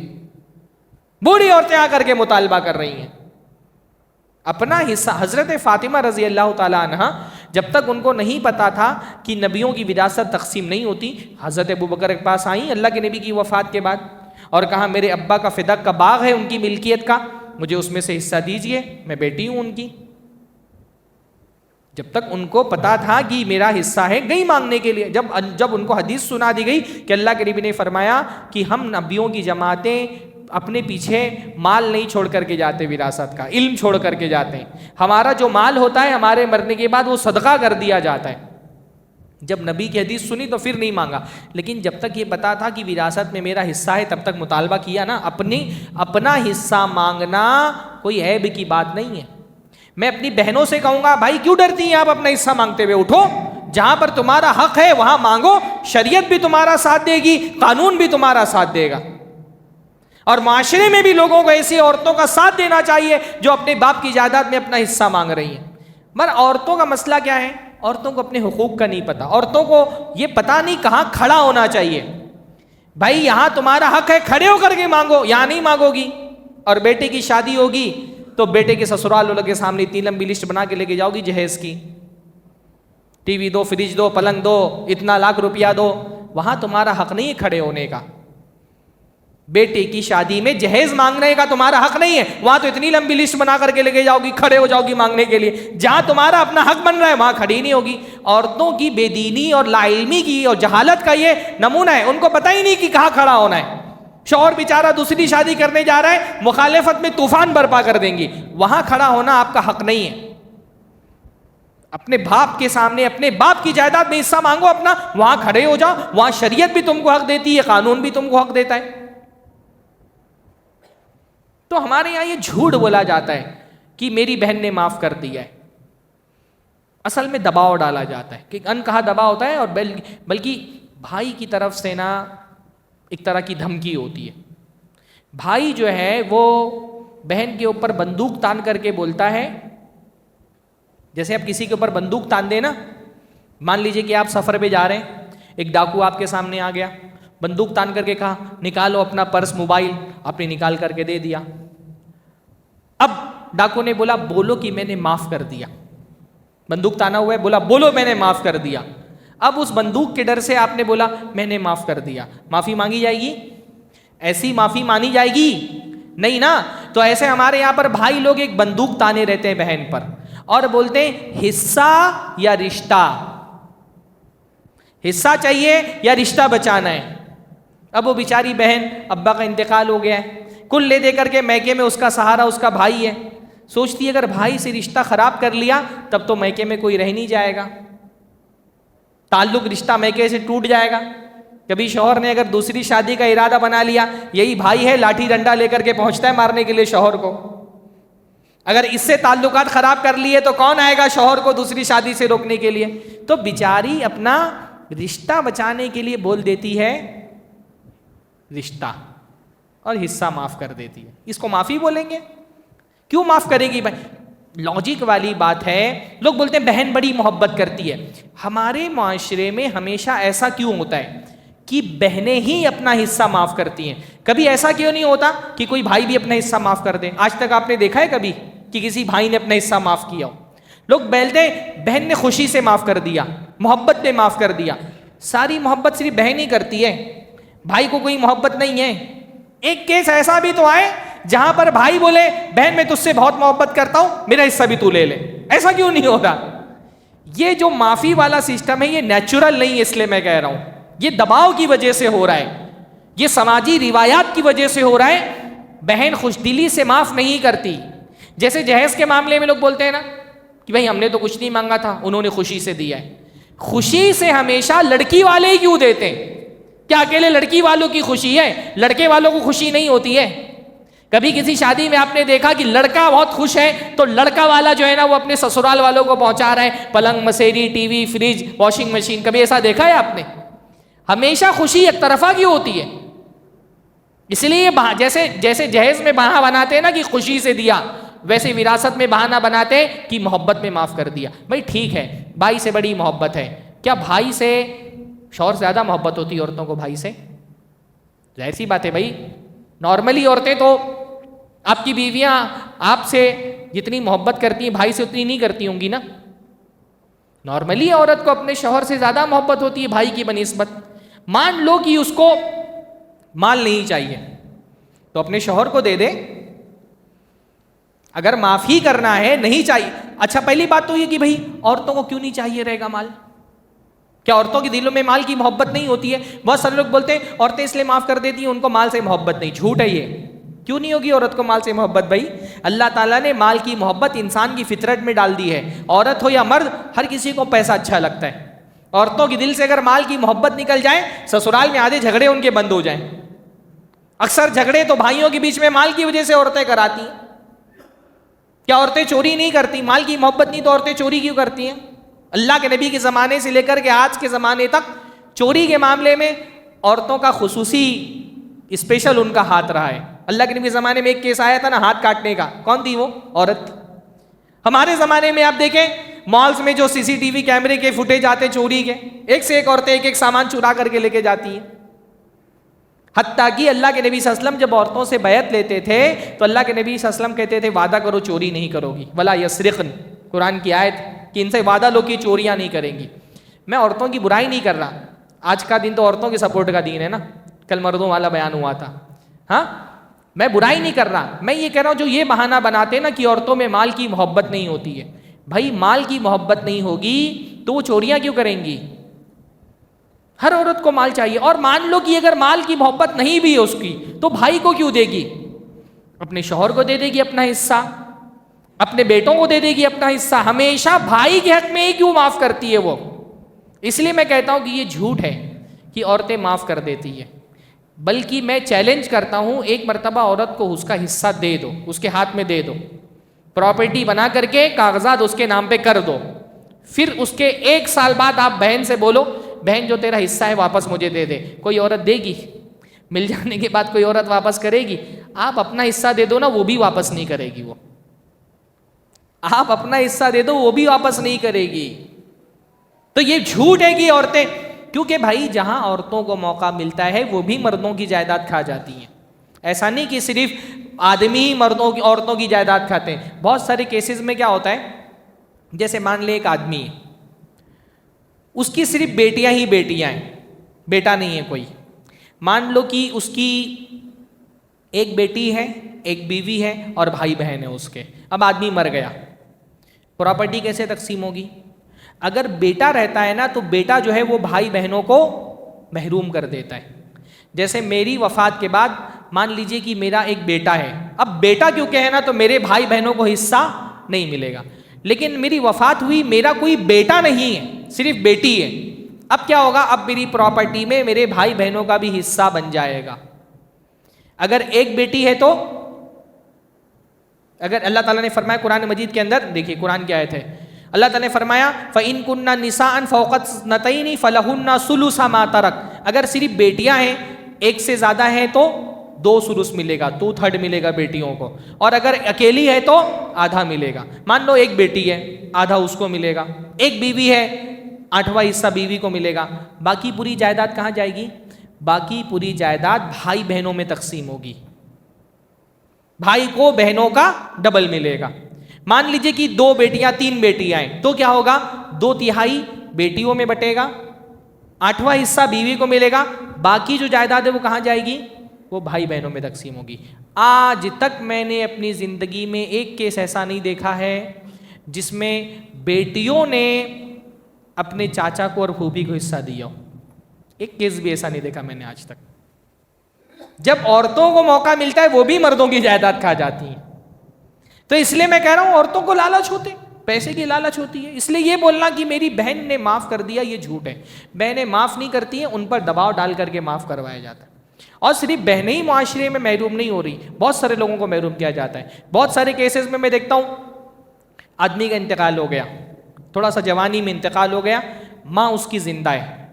بوڑھی عورتیں آ کر کے مطالبہ کر رہی ہیں اپنا حصہ. حضرت فاطمہ رضی اللہ تعالی عنہ, جب تک ان کو نہیں پتا تھا کہ نبیوں کی وراثت تقسیم نہیں ہوتی, حضرت ابوبکر کے پاس آئیں اللہ کے نبی کی وفات کے بعد, اور کہا میرے ابا کا فدق کا باغ ہے ان کی ملکیت کا, مجھے اس میں سے حصہ دیجیے, میں بیٹی ہوں ان کی. جب تک ان کو پتا تھا کہ میرا حصہ ہے, گئی مانگنے کے لیے. جب ان کو حدیث سنا دی گئی کہ اللہ کے نبی نے فرمایا کہ ہم نبیوں کی جماعتیں اپنے پیچھے مال نہیں چھوڑ کر کے جاتے, وراثت کا علم چھوڑ کر کے جاتے ہیں. ہمارا جو مال ہوتا ہے ہمارے مرنے کے بعد وہ صدقہ کر دیا جاتا ہے. جب نبی کی حدیث سنی تو پھر نہیں مانگا, لیکن جب تک یہ پتا تھا کہ وراثت میں میرا حصہ ہے تب تک مطالبہ کیا نا. اپنا حصہ مانگنا کوئی عیب کی بات نہیں ہے. میں اپنی بہنوں سے کہوں گا, بھائی کیوں ڈرتی ہیں آپ اپنا حصہ مانگتے ہوئے, اٹھو جہاں پر تمہارا حق ہے وہاں مانگو، شریعت بھی تمہارا ساتھ دے گی، قانون بھی تمہارا ساتھ دے گا. اور معاشرے میں بھی لوگوں کو ایسی عورتوں کا ساتھ دینا چاہیے جو اپنے باپ کی جائیداد میں اپنا حصہ مانگ رہی ہیں. مگر عورتوں کا مسئلہ کیا ہے؟ عورتوں کو اپنے حقوق کا نہیں پتا، عورتوں کو یہ پتا نہیں کہاں کھڑا ہونا چاہیے. بھائی یہاں تمہارا حق ہے، کھڑے ہو کر کے مانگو، یہاں نہیں مانگو گی. اور بیٹے کی شادی ہوگی تو بیٹے کے سسرال والوں کے سامنے اتنی لمبی لسٹ بنا کے لے کے جاؤ گی جہیز کی، ٹی وی دو، فریج دو، پلنگ دو، اتنا لاکھ روپیہ دو. وہاں تمہارا حق نہیں ہے کھڑے ہونے کا. بیٹے کی شادی میں جہیز مانگنے کا تمہارا حق نہیں ہے، وہاں تو اتنی لمبی لسٹ بنا کر کے لے کے جاؤ گی، کھڑے ہو جاؤ گی مانگنے کے لیے. جہاں تمہارا اپنا حق بن رہا ہے وہاں کھڑی نہیں ہوگی. عورتوں کی بے دینی اور لا علمی کی اور جہالت کا یہ نمونہ ہے. ان کو پتہ ہی نہیں کہ کہاں کھڑا ہونا ہے. شوہر بیچارہ دوسری شادی کرنے جا رہا ہے، مخالفت میں طوفان برپا کر دیں گی. وہاں کھڑا ہونا آپ کا حق نہیں ہے. اپنے باپ کے سامنے اپنے باپ کی جائیداد میں حصہ مانگو اپنا، وہاں کھڑے ہو جاؤ. وہاں شریعت بھی تم کو حق دیتی ہے، قانون بھی تم کو حق دیتا ہے. تو ہمارے یہاں یہ جھوٹ بولا جاتا ہے کہ میری بہن نے معاف کر دیا ہے. اصل میں دباؤ ڈالا جاتا ہے کہ ان کہا دباؤ ہوتا ہے. اور بلکہ بھائی کی طرف سے نا ایک طرح کی دھمکی ہوتی ہے. بھائی جو ہے وہ بہن کے اوپر بندوق تان کر کے بولتا ہے، جیسے آپ کسی کے اوپر بندوق تان دیں نا. مان لیجئے کہ آپ سفر پہ جا رہے ہیں، ایک ڈاکو آپ کے سامنے آ گیا، بندوق تان کر کے کہا نکالو اپنا پرس، موبائل. آپ نے نکال کر کے دے دیا. اب ڈاکو نے بولا بولو کہ میں نے معاف کر دیا. بندوق تانا ہوا ہے، بولا بولو میں نے معاف کر دیا. اب اس بندوق کے ڈر سے آپ نے بولا میں نے معاف کر دیا. معافی مانگی جائے گی؟ ایسی معافی مانی جائے گی؟ نہیں نا. تو ایسے ہمارے یہاں پر بھائی لوگ ایک بندوق تانے رہتے ہیں بہن پر اور بولتے ہیں حصہ یا رشتہ، حصہ چاہیے یا رشتہ بچانا ہے. اب وہ بیچاری بہن، ابا کا انتقال ہو گیا ہے، کل لے دے کر کے میکے میں اس کا سہارا اس کا بھائی ہے. سوچتی ہے اگر بھائی سے رشتہ خراب کر لیا تب تو میکے میں کوئی رہ نہیں جائے گا، تعلق رشتہ میکے سے ٹوٹ جائے گا. کبھی شوہر نے اگر دوسری شادی کا ارادہ بنا لیا، یہی بھائی ہے لاٹھی ڈنڈا لے کر کے پہنچتا ہے مارنے کے لیے شوہر کو. اگر اس سے تعلقات خراب کر لیے تو کون آئے گا شوہر کو دوسری شادی سے روکنے کے لیے؟ تو بیچاری اپنا رشتہ بچانے کے لیے بول دیتی ہے رشتہ اور حصہ معاف کر دیتی ہے. اس کو معافی بولیں گے؟ کیوں معاف کرے گی بھائی؟ لاجک والی بات ہے. لوگ بولتے ہیں بہن بڑی محبت کرتی ہے. ہمارے معاشرے میں ہمیشہ ایسا کیوں ہوتا ہے کہ بہنیں ہی اپنا حصہ معاف کرتی ہیں؟ کبھی ایسا کیوں نہیں ہوتا کہ کوئی بھائی بھی اپنا حصہ معاف کر دے؟ آج تک آپ نے دیکھا ہے کبھی کہ کسی بھائی نے اپنا حصہ معاف کیا ہو؟ لوگ بولتے ہیں بہن نے خوشی سے معاف کر دیا، محبت نے معاف کر دیا. ساری محبت صرف بہن ہی کرتی ہے، بھائی کو کوئی محبت نہیں ہے. ایک کیس ایسا بھی تو آئے جہاں پر بھائی بولے بہن میں تجھ سے بہت محبت کرتا ہوں، میرا حصہ بھی تو لے لے. ایسا کیوں نہیں ہوتا؟ یہ جو معافی والا سسٹم ہے یہ نیچرل نہیں ہے. اس لیے میں کہہ رہا ہوں یہ دباؤ کی وجہ سے ہو رہا ہے، یہ سماجی روایات کی وجہ سے ہو رہا ہے. بہن خوش دلی سے معاف نہیں کرتی. جیسے جہیز کے معاملے میں لوگ بولتے ہیں نا کہ بھائی ہم نے تو کچھ نہیں مانگا تھا، انہوں نے خوشی سے دیا ہے. خوشی سے ہمیشہ لڑکی والے ہی کیوں دیتے ہیں؟ کیا اکیلے لڑکی والوں کی خوشی ہے؟ لڑکے والوں کو خوشی نہیں ہوتی ہے؟ کبھی کسی شادی میں آپ نے دیکھا کہ لڑکا بہت خوش ہے تو لڑکا والا جو ہے نا وہ اپنے سسرال والوں کو پہنچا رہا ہے پلنگ، مسیری، T V, fridge, washing machine? کبھی ایسا دیکھا ہے آپ نے؟ ہمیشہ خوشی ایک طرفہ کی ہوتی ہے. اس لیے جیسے جہیز میں بہانہ بناتے ہیں نا کہ خوشی سے دیا، ویسے وراثت میں بہانہ بناتے کہ محبت میں معاف کر دیا. بھائی ٹھیک ہے، بھائی سے بڑی محبت ہے. کیا بھائی سے شوہر سے زیادہ محبت ہوتی ہے عورتوں کو بھائی سے؟ ظاہر سی بات ہے بھائی. نارملی عورتیں تو آپ کی بیویاں آپ سے جتنی محبت کرتی ہیں بھائی سے اتنی نہیں کرتی ہوں گی نا. نارملی عورت کو اپنے شوہر سے زیادہ محبت ہوتی ہے بھائی کی بنسبت. مان لو کہ اس کو مال نہیں چاہیے تو اپنے شوہر کو دے دے. اگر معافی کرنا ہے نہیں چاہیے. اچھا پہلی بات تو یہ کہ بھائی عورتوں کو کیوں نہیں چاہیے رہے گا مال؟ کیا عورتوں کے دلوں میں مال کی محبت نہیں ہوتی ہے؟ بہت سارے لوگ بولتے ہیں عورتیں اس لیے معاف کر دیتی ہیں ان کو مال سے محبت نہیں. جھوٹ ہے یہ. کیوں نہیں ہوگی عورت کو مال سے محبت؟ بھائی اللہ تعالیٰ نے مال کی محبت انسان کی فطرت میں ڈال دی ہے. عورت ہو یا مرد ہر کسی کو پیسہ اچھا لگتا ہے. عورتوں کے دل سے اگر مال کی محبت نکل جائے سسرال میں آدھے جھگڑے ان کے بند ہو جائیں. اکثر جھگڑے تو بھائیوں کے بیچ میں مال کی وجہ سے عورتیں کراتی ہیں. کیا عورتیں چوری نہیں کرتی؟ مال کی محبت نہیں تو عورتیں چوری کیوں کرتی ہیں؟ اللہ کے نبی کے زمانے سے لے کر کے آج کے زمانے تک چوری کے معاملے میں عورتوں کا خصوصی اسپیشل ان کا ہاتھ رہا ہے. اللہ کے نبی کے زمانے میں ایک کیس آیا تھا نا ہاتھ کاٹنے کا, کون تھی وہ؟ عورت. ہمارے زمانے میں آپ دیکھیں مالز میں جو سی ٹی وی کیمرے کے فوٹیج آتے چوری کے, ایک سے ایک عورتیں ایک ایک سامان چرا کر کے لے کے جاتی ہیں. حتیٰ کہ اللہ کے نبی صلی اللہ علیہ وسلم جب عورتوں سے بیعت لیتے تھے تو اللہ کے نبی صلی اللہ علیہ وسلم کہتے تھے وعدہ کرو چوری نہیں کرو گی, ولا یسرقن, قرآن کی آیت کہ ان سے وعدہ لو کہ چوریاں نہیں کریں گی. میں عورتوں کی برائی نہیں کر رہا, آج کا دن تو عورتوں کے سپورٹ کا دین ہے نا, کل مردوں والا بیان ہوا تھا. ہاں میں برائی نہیں کر رہا, میں یہ کہہ رہا ہوں جو یہ بہانہ بناتے ہیں نا کہ عورتوں میں مال کی محبت نہیں ہوتی ہے, بھائی مال کی محبت نہیں ہوگی تو وہ چوریاں کیوں کریں گی؟ ہر عورت کو مال چاہیے. اور مان لو کہ اگر مال کی محبت نہیں بھی ہے اس کی تو بھائی کو کیوں دے گی؟ اپنے شوہر کو دے دے گی اپنا حصہ, اپنے بیٹوں کو دے دے گی اپنا حصہ. ہمیشہ بھائی کے حق میں ہی کیوں معاف کرتی ہے وہ؟ اس لیے میں کہتا ہوں کہ یہ جھوٹ ہے کہ عورتیں معاف کر دیتی ہیں, بلکہ میں چیلنج کرتا ہوں ایک مرتبہ عورت کو اس کا حصہ دے دو, اس کے ہاتھ میں دے دو, پراپرٹی بنا کر کے کاغذات اس کے نام پہ کر دو. پھر اس کے 1 سال بعد آپ بہن سے بولو بہن جو تیرا حصہ ہے واپس مجھے دے دے. کوئی عورت دے گی؟ مل جانے کے بعد کوئی عورت واپس کرے گی؟ آپ اپنا حصہ دے دو نا, وہ بھی واپس نہیں کرے گی. وہ آپ اپنا حصہ دے دو وہ بھی واپس نہیں کرے گی. تو یہ جھوٹ ہے کہ عورتیں, کیونکہ بھائی جہاں عورتوں کو موقع ملتا ہے وہ بھی مردوں کی جائیداد کھا جاتی ہیں. ایسا نہیں کہ صرف آدمی ہی عورتوں کی جائیداد کھاتے ہیں. بہت سارے کیسز میں کیا ہوتا ہے, جیسے مان لے ایک آدمی ہے, اس کی صرف بیٹیاں ہی بیٹیاں ہیں, بیٹا نہیں ہے کوئی. مان لو کہ اس کی ایک بیٹی ہے, ایک بیوی ہے اور بھائی بہن ہے اس کے. اب آدمی مر گیا, پراپرٹی کیسے تقسیم ہوگی؟ اگر بیٹا رہتا ہے نا تو بیٹا جو ہے وہ بھائی بہنوں کو محروم کر دیتا ہے. جیسے میری وفات کے بعد مان لیجئے کہ میرا ایک بیٹا ہے, اب بیٹا کیونکہ ہے نا تو میرے بھائی بہنوں کو حصہ نہیں ملے گا. لیکن میری وفات ہوئی, میرا کوئی بیٹا نہیں ہے, صرف بیٹی ہے. اب کیا ہوگا؟ اب میری پراپرٹی میں میرے بھائی بہنوں کا بھی حصہ بن جائے گا. اگر ایک بیٹی ہے تو اگر اللہ تعالیٰ نے فرمایا قرآن مجید کے اندر, دیکھیے قرآن کی آیت ہے, اللہ تعالیٰ نے فرمایا فَإِن كُنَّ نِسَاءً فَوْقَ اثْنَتَيْنِ فَلَهُنَّ ثُلُثَ مَا تَرَكَ. اگر صرف بیٹیاں ہیں, ایک سے زیادہ ہیں تو 2/3 ملے گا, 2/3 ملے گا بیٹیوں کو. اور اگر اکیلی ہے تو آدھا ملے گا. مان لو ایک بیٹی ہے, آدھا اس کو ملے گا. ایک بیوی ہے, 8واں حصہ بیوی کو ملے گا. باقی پوری جائیداد کہاں جائے گی؟ باقی پوری جائیداد بھائی بہنوں میں تقسیم ہوگی. بھائی کو بہنوں کا ڈبل ملے گا. مان لیجئے کہ 2 بیٹیاں 3 بیٹیاں ہیں تو کیا ہوگا؟ 2/3 بیٹیوں میں بٹے گا, 8واں حصہ بیوی کو ملے گا. باقی جو جائیداد ہے وہ کہاں جائے گی؟ وہ بھائی بہنوں میں تقسیم ہوگی. آج تک میں نے اپنی زندگی میں ایک کیس ایسا نہیں دیکھا ہے جس میں بیٹیوں نے اپنے چاچا کو اور پھوپھی کو حصہ دیا ہو. ایک کیس بھی ایسا نہیں دیکھا میں نے آج تک. جب عورتوں کو موقع ملتا ہے وہ بھی مردوں کی جائیداد کھا جاتی ہیں. تو اس لیے میں کہہ رہا ہوں عورتوں کو لالچ ہوتے, پیسے کی لالچ ہوتی ہے. اس لیے یہ بولنا کہ میری بہن نے معاف کر دیا یہ جھوٹ ہے. بہنیں معاف نہیں کرتی ہیں, ان پر دباؤ ڈال کر کے معاف کروایا جاتا ہے. اور صرف بہنیں ہی معاشرے میں محروم نہیں ہو رہی, بہت سارے لوگوں کو محروم کیا جاتا ہے. بہت سارے کیسز میں دیکھتا ہوں آدمی کا انتقال ہو گیا, تھوڑا سا جوانی میں انتقال ہو گیا, ماں اس کی زندہ ہے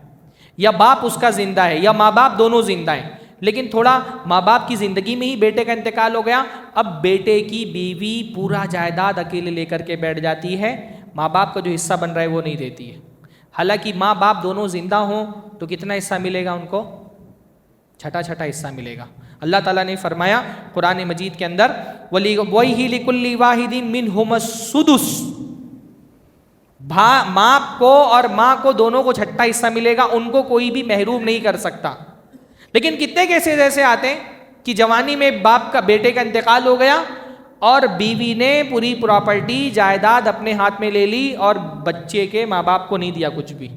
یا باپ اس کا زندہ ہے یا ماں باپ دونوں زندہ ہیں, لیکن تھوڑا ماں باپ کی زندگی میں ہی بیٹے کا انتقال ہو گیا. اب بیٹے کی بیوی پورا جائیداد اکیلے لے کر کے بیٹھ جاتی ہے, ماں باپ کا جو حصہ بن رہا ہے وہ نہیں دیتی ہے. حالانکہ ماں باپ دونوں زندہ ہوں تو کتنا حصہ ملے گا ان کو؟ چھٹا حصہ ملے گا. اللہ تعالیٰ نے فرمایا قرآن مجید کے اندر وَلِهِ لِكُلِّ وَاحِدٍ مِّنْهُمَا السُّدُسُ, باپ کو اور ماں کو دونوں کو چھٹا حصہ ملے گا, ان کو کوئی بھی محروم نہیں کر سکتا. لیکن کتنے کیسز ایسے آتے ہیں کہ جوانی میں باپ کا بیٹے کا انتقال ہو گیا اور بیوی نے پوری پراپرٹی جائیداد اپنے ہاتھ میں لے لی اور بچے کے ماں باپ کو نہیں دیا کچھ بھی,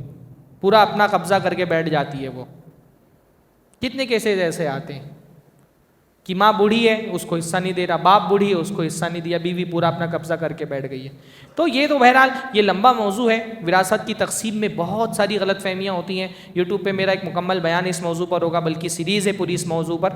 پورا اپنا قبضہ کر کے بیٹھ جاتی ہے. وہ کتنے کیسز ایسے آتے ہیں کہ ماں بوڑھی ہے اس کو حصہ نہیں دے رہا, باپ بوڑھی ہے اس کو حصہ نہیں دیا, بیوی پورا اپنا قبضہ کر کے بیٹھ گئی ہے. تو یہ تو بہرحال یہ لمبا موضوع ہے. وراثت کی تقسیم میں بہت ساری غلط فہمیاں ہوتی ہیں. یوٹیوب پہ میرا ایک مکمل بیان اس موضوع پر ہوگا, بلکہ سیریز ہے پوری اس موضوع پر.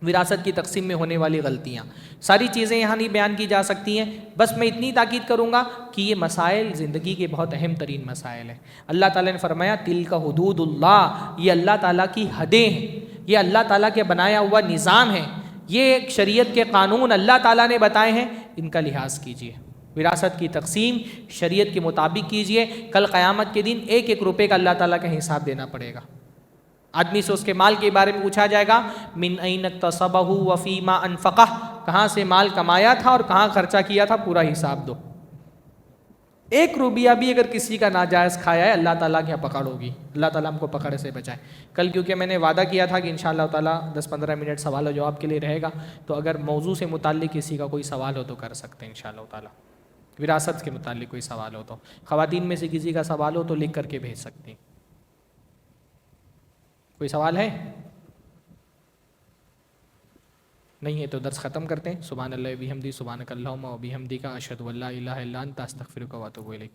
وراثت کی تقسیم میں ہونے والی غلطیاں، ساری چیزیں یہاں نہیں بیان کی جا سکتی ہیں، بس میں اتنی تاکید کروں گا کہ یہ مسائل زندگی کے بہت اہم ترین مسائل ہیں۔ اللہ تعالیٰ نے فرمایا تلک حدود اللہ، یہ اللہ تعالیٰ کی حدیں ہیں، یہ اللہ تعالیٰ کے بنایا ہوا نظام ہے، یہ ایک شریعت کے قانون اللہ تعالیٰ نے بتائے ہیں، ان کا لحاظ کیجیے۔ وراثت کی تقسیم شریعت کے مطابق کیجیے، کل قیامت کے دن ایک ایک روپے کا اللہ تعالیٰ کا حساب دینا پڑے گا۔ آدمی سے اس کے مال کے بارے میں پوچھا جائے گا، من این اکتسبہ وفیما انفقہ، کہاں سے مال کمایا تھا اور کہاں خرچہ کیا تھا، پورا حساب دو۔ ایک روپیہ بھی اگر کسی کا ناجائز کھایا ہے اللہ تعالیٰ کے یہاں پکڑ ہوگی، اللہ تعالیٰ ہم کو پکڑ سے بچائے۔ کل کیونکہ میں نے وعدہ کیا تھا کہ انشاءاللہ تعالیٰ 10-15 منٹ سوال و جواب کے لیے رہے گا، تو اگر موضوع سے متعلق کسی کا کوئی سوال ہو تو کر سکتے ہیں انشاءاللہ تعالیٰ، وراثت کے متعلق کوئی سوال ہو تو، خواتین میں سے کسی کا سوال ہو تو لکھ کر کے بھیج سکتے ہیں۔ کوئی سوال ہے؟ نہیں ہے تو درس ختم کرتے ہیں۔ سبحان اللہ و بحمدہ، سبحانک اللہم و بحمدک، اشہد ان لا الہ الا انت، استغفرک و اتوب الیک۔